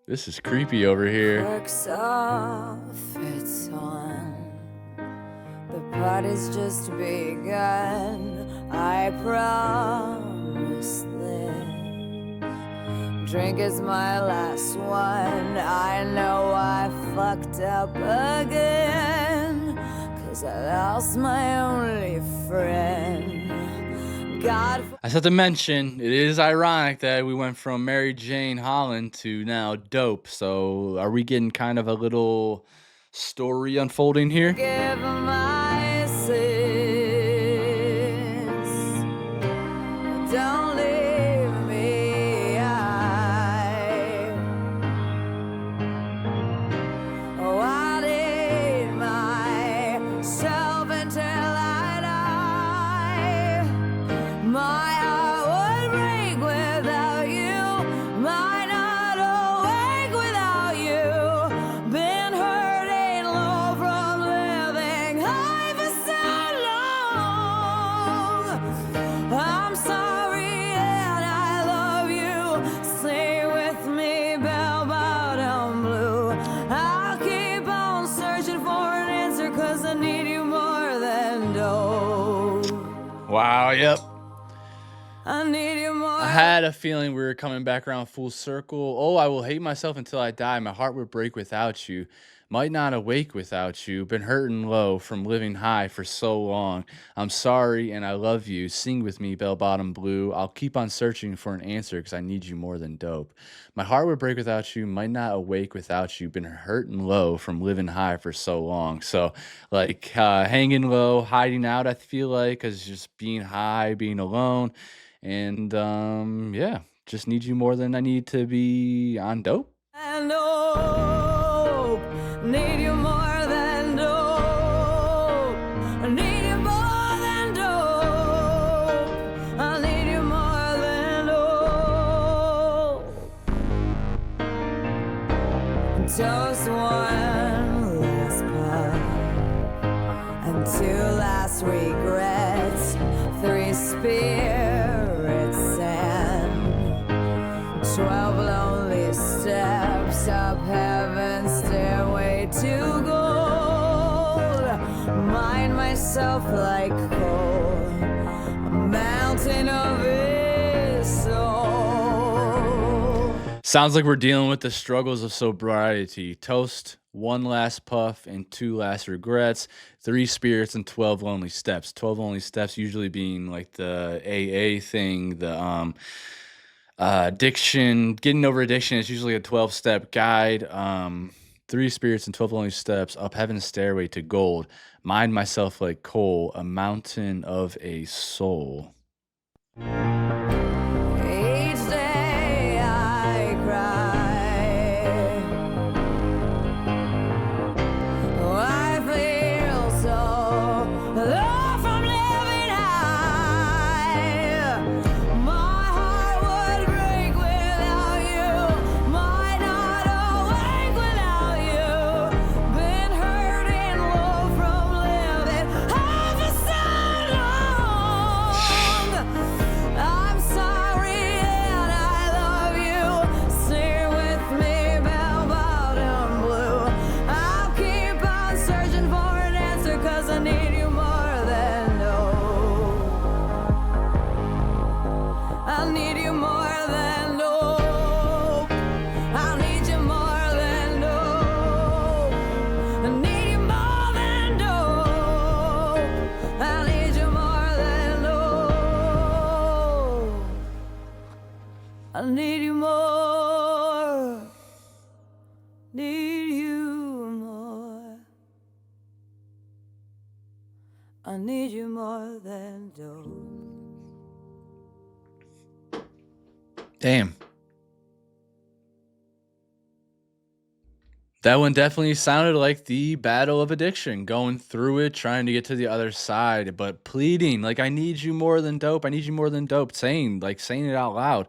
This is creepy over here. Works off, it's on. The party's just begun. I promise this. Drink is my last one. I know I fucked up again, 'cause I lost my only friend. God. I have to mention, it is ironic that we went from Mary Jane Holland to now Dope. So are we getting kind of a little story unfolding here? Give my sins. Don't leave me. I need myself until I die. My heart would break without you. Might not awake without you. Been hurting low from living high for so long. I'm sorry and I love you. Stay with me, bell bottom blue. I'll keep on searching for an answer, 'cause I need you more than dope. Wow, yep. I need you more. I had a feeling we were coming back around full circle. Oh, I will hate myself until I die. My heart would break without you. Might not awake without you. Been hurting low from living high for so long. I'm sorry and I love you. Sing with me, bell bottom blue. I'll keep on searching for an answer, because I need you more than dope. My heart would break without you. Might not awake without you. Been hurting low from living high for so long. So like hanging low, hiding out, I feel like, because just being high, being alone. And yeah, just need you more than I need to be on dope. And hope, need you more than dope. I need you more than dope. I need you more than dope. Toast one last puff and 2 last regrets, 3 spirits and 12 lonely steps up heaven's stairway to gold. Mind myself like coal, a mountain of his soul. Sounds like we're dealing with the struggles of sobriety. Toast, 1 last puff and 2 last regrets, 3 spirits and 12 lonely steps. 12 lonely steps usually being like the AA thing, the addiction, getting over addiction is usually a 12-step guide. 3 spirits and 12 lonely steps up heaven's stairway to gold. Mind myself like coal, a mountain of a soul. Each day I cry. Oh, I feel so low from living high. My heart would break without you. Might not awake without you. Been hurting low from living high for so long. I'm sorry and I love you. Stay with me, bell bottom blue. I'll keep on searching for an answer, 'cause I need you more than dope. I need you more than dope. I need you more than dope. I need you more than dope. I need you more than dope. I need you more. Need you more. I need you more than dope. Damn. That one definitely sounded like the battle of addiction, going through it, trying to get to the other side, but pleading like, I need you more than dope. I need you more than dope. Saying it out loud.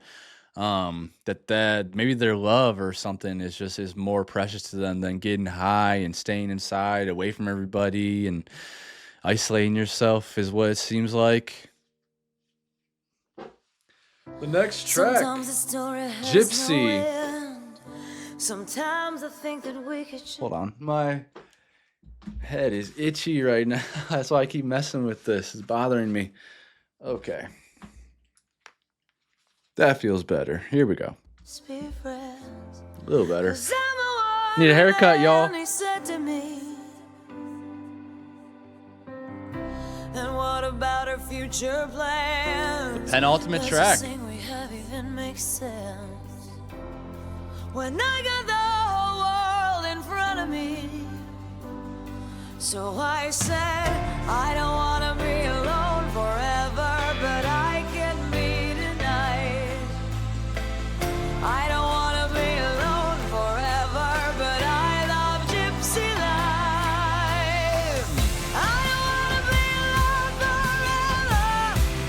That maybe their love or something is more precious to them than getting high and staying inside, away from everybody, and isolating yourself is what it seems like. The next track, Sometimes the story has Gypsy. no end. Sometimes I think that we could just Hold on, my head is itchy right now. That's why I keep messing with this. It's bothering me. Okay. That feels better. Here we go. be friends. A little better. 'Cause I'm a Need a haircut, y'all. and he said to me, and what about our future plans? Penultimate Does track. the thing we have even make sense? When I got the whole world in front of me. So I said, I don't wanna be alone forever, but I can be tonight. I don't wanna be alone forever, but I love gypsy life. I don't wanna be alone forever.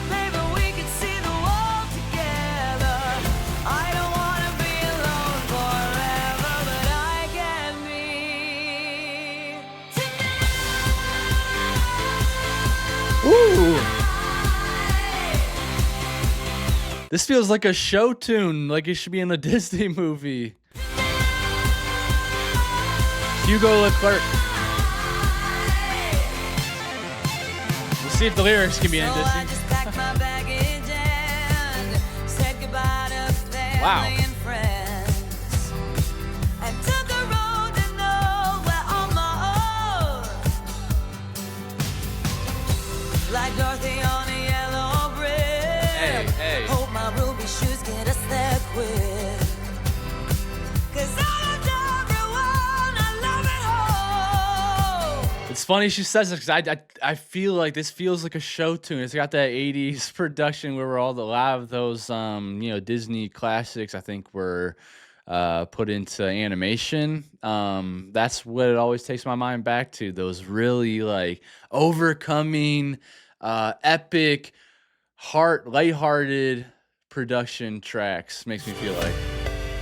Maybe we could see the world together. I don't wanna be alone forever, but I can be Ooh. This feels like a show tune, like it should be in a Disney movie. Hugo Leclerc. We'll see if the lyrics can be in So I Disney. just packed my baggage and said goodbye to family Wow. and friends, and took a road to nowhere on my own, like Dorothy on a yellow bridge. Hey, hey. Hope my ruby shoes get us there quick. 'Cause I loved everyone, I love it all. It's funny she says this because I feel like this feels like a show tune. It's got that 80s production where a lot of those Disney classics I think were put into animation. That's what it always takes my mind back to. Those really like overcoming, epic, lighthearted production tracks. Makes me feel like.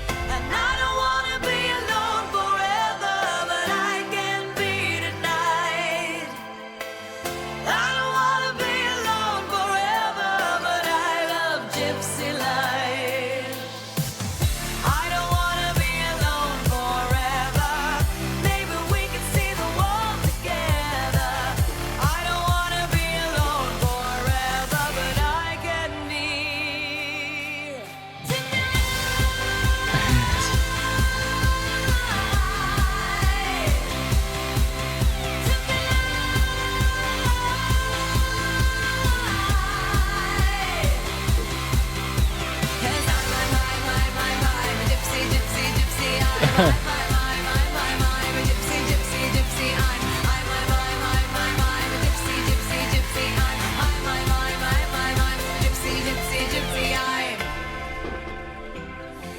And I don't wanna be alone gypsy life. I don't wanna be alone forever. Maybe we can see the world together. I don't wanna be alone forever, but I get me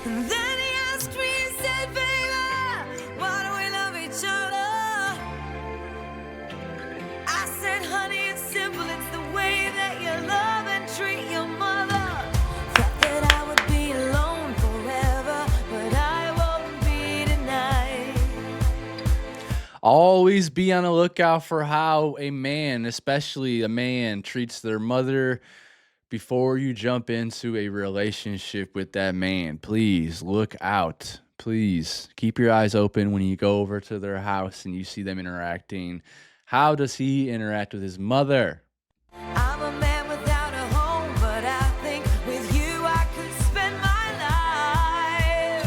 And then he asked me, he said, baby, why do we love each other? I said, honey, it's simple, it's the way that you love and treat your mother. Thought that I would be alone forever, but I won't be tonight. Always be on the lookout for how a man, especially a man, treats their mother before you jump into a relationship with that man. Please look out. Please keep your eyes open when you go over to their house and you see them interacting. How does he interact with his mother? I'm a man without a home, but I think with you I could spend my life.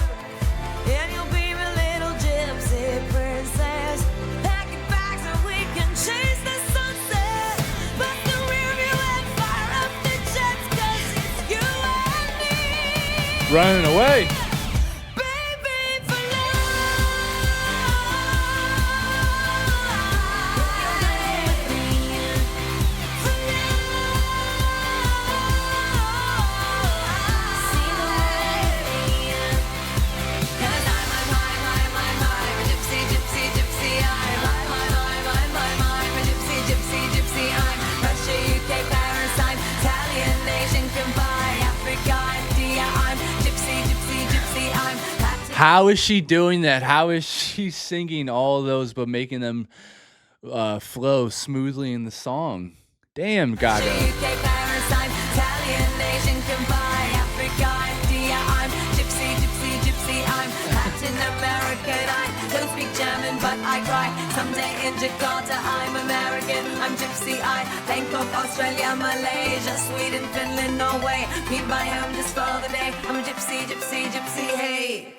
And you'll be my little gypsy princess. Packing bags and we can chase the sunset. But the rear view and fire up the jets, 'cause it's you and me. Running away. Baby, for love. For How is she doing that? How is she singing all those but making them flow smoothly in the song? Damn, Gaga. But I cry someday in Jakarta. I'm American, I'm gypsy. I Bangkok, Australia, Malaysia, Sweden, Finland, Norway. Meet my home just for the day. I'm a gypsy, gypsy, gypsy. Hey.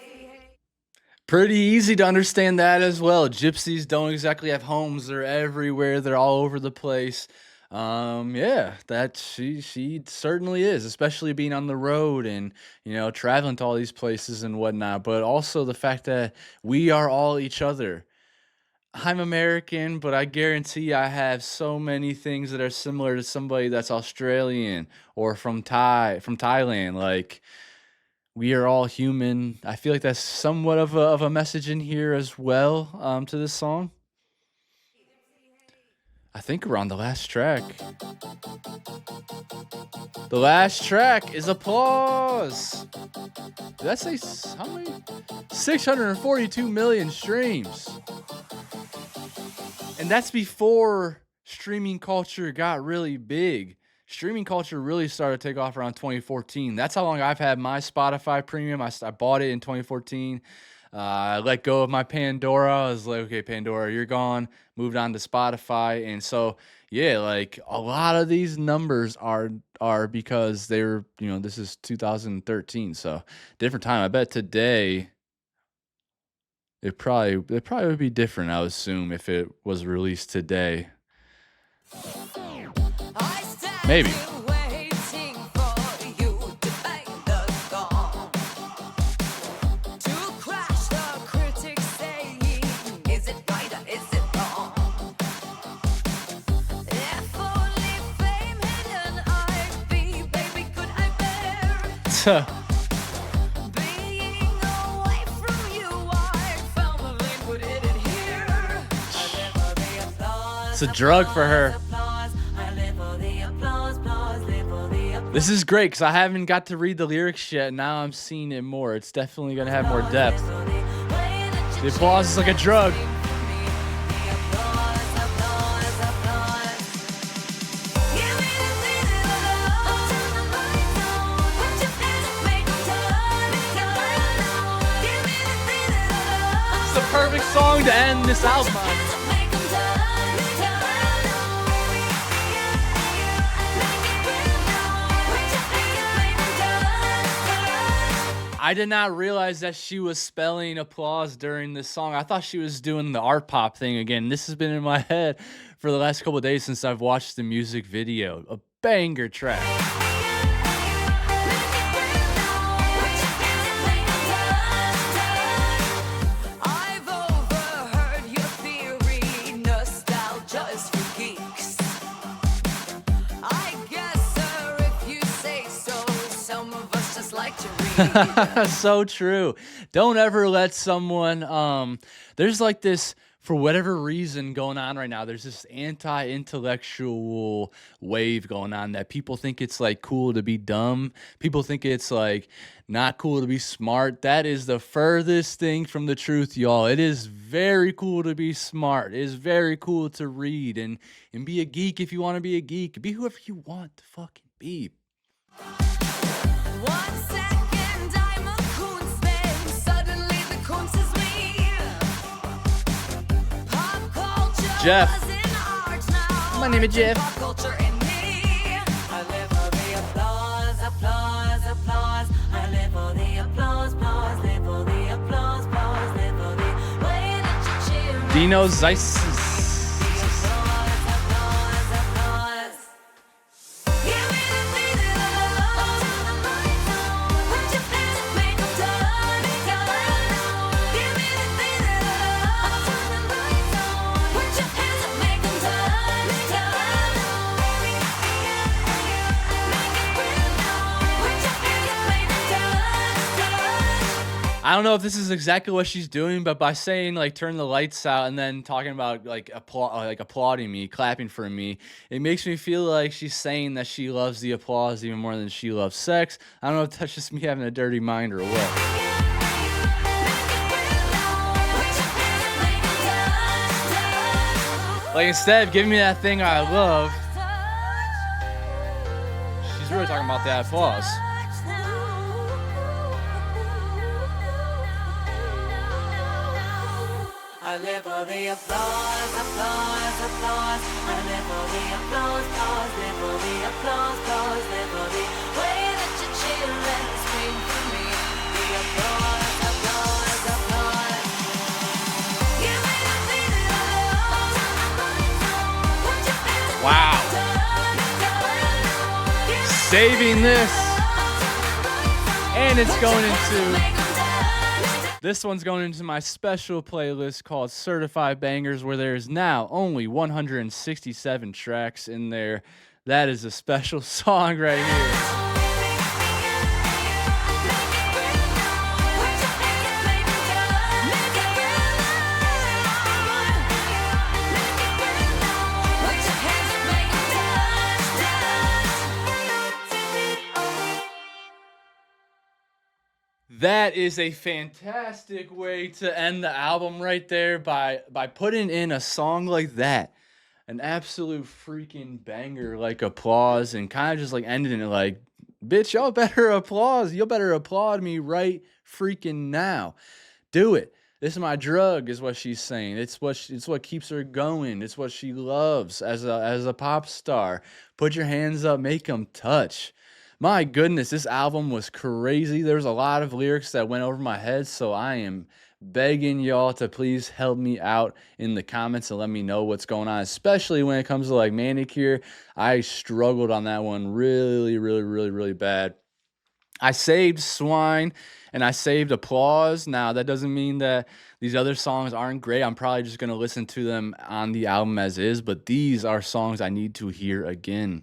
Pretty easy to understand that as well. Gypsies don't exactly have homes. They're everywhere. They're all over the place. Yeah, that she certainly is, especially being on the road and, traveling to all these places and whatnot. But also the fact that we are all each other. I'm American, but I guarantee I have so many things that are similar to somebody that's Australian or from Thailand. Like, we are all human. I feel like that's somewhat of a message in here as well, to this song. I think we're on the last track. The last track is Applause. Did I say how many? 642 million streams. And that's before streaming culture got really big. Streaming culture really started to take off around 2014. That's how long I've had my Spotify premium. I bought it in 2014. I let go of my Pandora. I was like, okay, Pandora, you're gone. Moved on to Spotify. And so, yeah, like a lot of these numbers are because they were, this is 2013. So different time. I bet today it probably would be different, I would assume, if it was released today. Maybe. It's a drug for her. This is great because I haven't got to read the lyrics yet. Now I'm seeing it more. It's definitely going to have more depth. The applause is like a drug. perfect song to end this album on. I did not realize that she was spelling applause during this song. I thought she was doing the art pop thing again. This has been in my head for the last couple of days since I've watched the music video. A banger track. I've overheard your theory, nostalgia is for geeks. I guess, sir, if you say so, some of us just like to read. So true. Don't ever let someone there's like this, for whatever reason going on right now, there's this anti-intellectual wave going on that people think it's like cool to be dumb. People think it's like not cool to be smart. That is the furthest thing from the truth, y'all. It is very cool to be smart. It is very cool to read and be a geek if you want to be a geek. Be whoever you want to fucking be. 1 second, I'm a Kunstman. Suddenly the Kunst is me. Pop culture Jeff. is in art now. My name is Jeff. Pop culture in me. I live for the applause, applause, applause. I live for the applause, applause. Live for the applause, applause. Live for the way that you cheer. Dino Zeiss. Applause, applause, applause. Give me the beat of love. Put your hands up, make 'em done, done. Give me the beat of love. Put your hands up, make 'em done, done. Make it real now. Put your hands up, make 'em done, done. I don't know if this is exactly what she's doing, but by saying like turn the lights out and then talking about like applauding me, clapping for me, it makes me feel like she's saying that she loves the applause even more than she loves sex. I don't know if that's just me having a dirty mind or what. Like instead of giving me that thing I love, she's really talking about that applause. I live for the applause, applause, applause. I live for the applause, applause. Live for the applause, applause. Live for the way that you cheer and scream for me. The applause, applause, applause. Give me the beat of love. Put your hands up, Wow. give me Saving this. And it's going make into... 'em dance. This one's going into my special playlist called Certified Bangers, where there's now only 167 tracks in there. That is a special song right here. That is a fantastic way to end the album right there by putting in a song like that. An absolute freaking banger, like applause, and kind of just like ending it like, bitch, y'all better applause. You better applaud me right freaking now. Do it. This is my drug, is what she's saying. It's what keeps her going. It's what she loves as a pop star. Put your hands up, make them touch. My goodness, this album was crazy. There's a lot of lyrics that went over my head, so I am begging y'all to please help me out in the comments and let me know what's going on, especially when it comes to like Manicure. I struggled on that one really bad. I saved Swine and I saved Applause. Now, that doesn't mean that these other songs aren't great. I'm probably just going to listen to them on the album as is, but these are songs I need to hear again.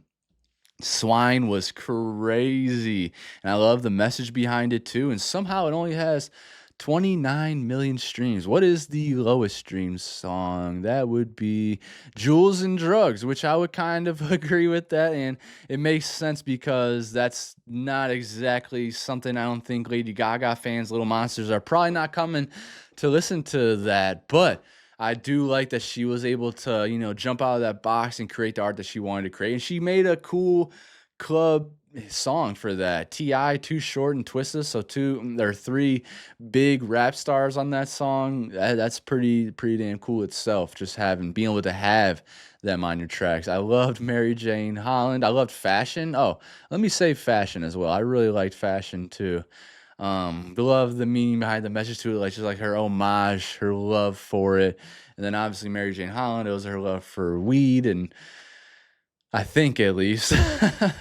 Swine was crazy, and I love the message behind it too, and somehow it only has 29 million streams. What is the lowest streamed song? That would be Jewels and Drugs, which I would kind of agree with that, and it makes sense because that's not exactly something I don't think Lady Gaga fans, Little Monsters, are probably not coming to listen to that, but I do like that she was able to, jump out of that box and create the art that she wanted to create. And she made a cool club song for that. Ti, Too Short, and Twisted. So there are three big rap stars on that song. That's pretty damn cool itself. Just being able to have them on your tracks. I loved Mary Jane Holland. I loved Fashion. Oh, let me say Fashion as well. I really liked Fashion too. Love the meaning behind the message to it, like just like her homage, her love for it. And then obviously Mary Jane Holland, it was her love for weed, and I think at least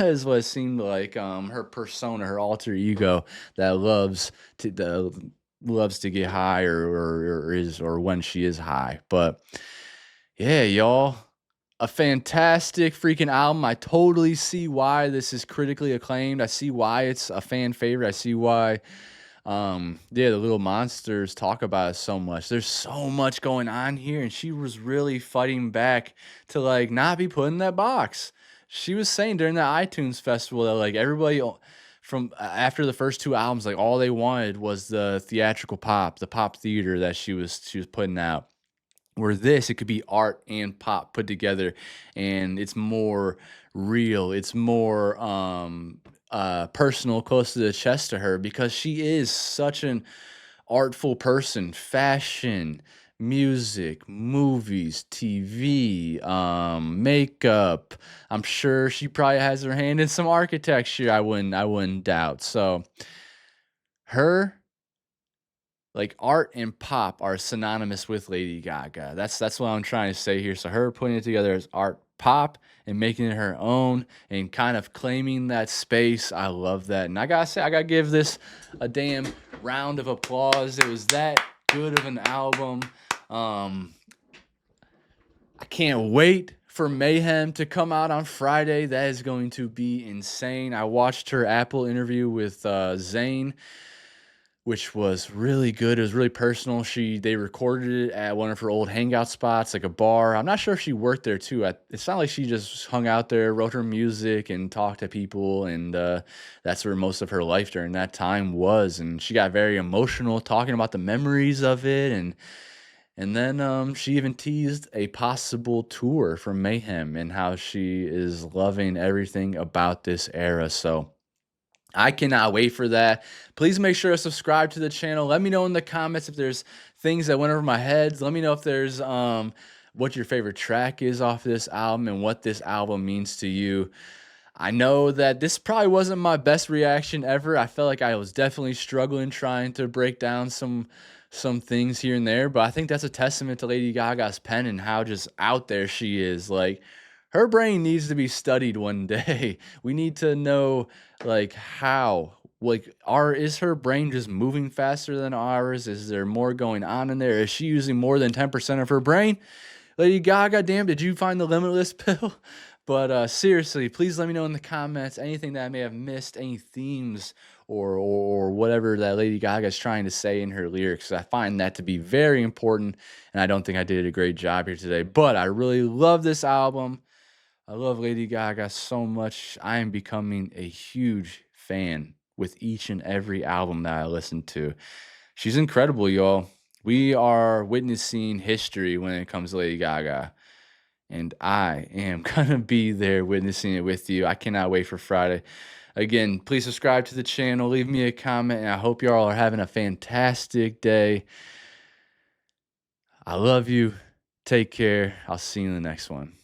is what it seemed like. Her persona, her alter ego that loves to get high or when she is high. But yeah, y'all, a fantastic freaking album. I totally see why this is critically acclaimed. I see why it's a fan favorite. I see why the Little Monsters talk about it so much. There's so much going on here, and she was really fighting back to like not be put in that box. She was saying during the iTunes festival that like everybody from after the first two albums, like all they wanted was the theatrical pop, the pop theater that she was putting out. Where this, it could be art and pop put together, and it's more real. It's more personal, close to the chest to her, because she is such an artful person. Fashion, music, movies, TV, makeup. I'm sure she probably has her hand in some architecture. I wouldn't doubt. So her, like, art and pop are synonymous with Lady Gaga. That's what I'm trying to say here. So her putting it together as art pop and making it her own and kind of claiming that space, I love that. And I gotta say, I gotta give this a damn round of applause. It was that good of an album. I can't wait for Mayhem to come out on Friday. That is going to be insane. I watched her Apple interview with Zayn, which was really good. It was really personal. They recorded it at one of her old hangout spots, like a bar. I'm not sure if she worked there too. It's not like she just hung out there, wrote her music, and talked to people, and that's where most of her life during that time was. And she got very emotional talking about the memories of it, and then she even teased a possible tour for Mayhem and how she is loving everything about this era. So I cannot wait for that. Please make sure to subscribe to the channel. Let me know in the comments if there's things that went over my head. Let me know if there's what your favorite track is off this album and what this album means to you. I know that this probably wasn't my best reaction ever. I felt like I was definitely struggling trying to break down some things here and there, but I think that's a testament to Lady Gaga's pen and how just out there she is. Like, her brain needs to be studied one day. We need to know, like, how, like, is her brain just moving faster than ours? Is there more going on in there? Is she using more than 10% of her brain? Lady Gaga, damn, did you find the limitless pill? But seriously, please let me know in the comments anything that I may have missed, any themes or whatever that Lady Gaga is trying to say in her lyrics. I find that to be very important, and I don't think I did a great job here today. But I really love this album. I love Lady Gaga so much. I am becoming a huge fan with each and every album that I listen to. She's incredible, y'all. We are witnessing history when it comes to Lady Gaga, and I am going to be there witnessing it with you. I cannot wait for Friday. Again, please subscribe to the channel, leave me a comment, and I hope y'all are having a fantastic day. I love you. Take care. I'll see you in the next one.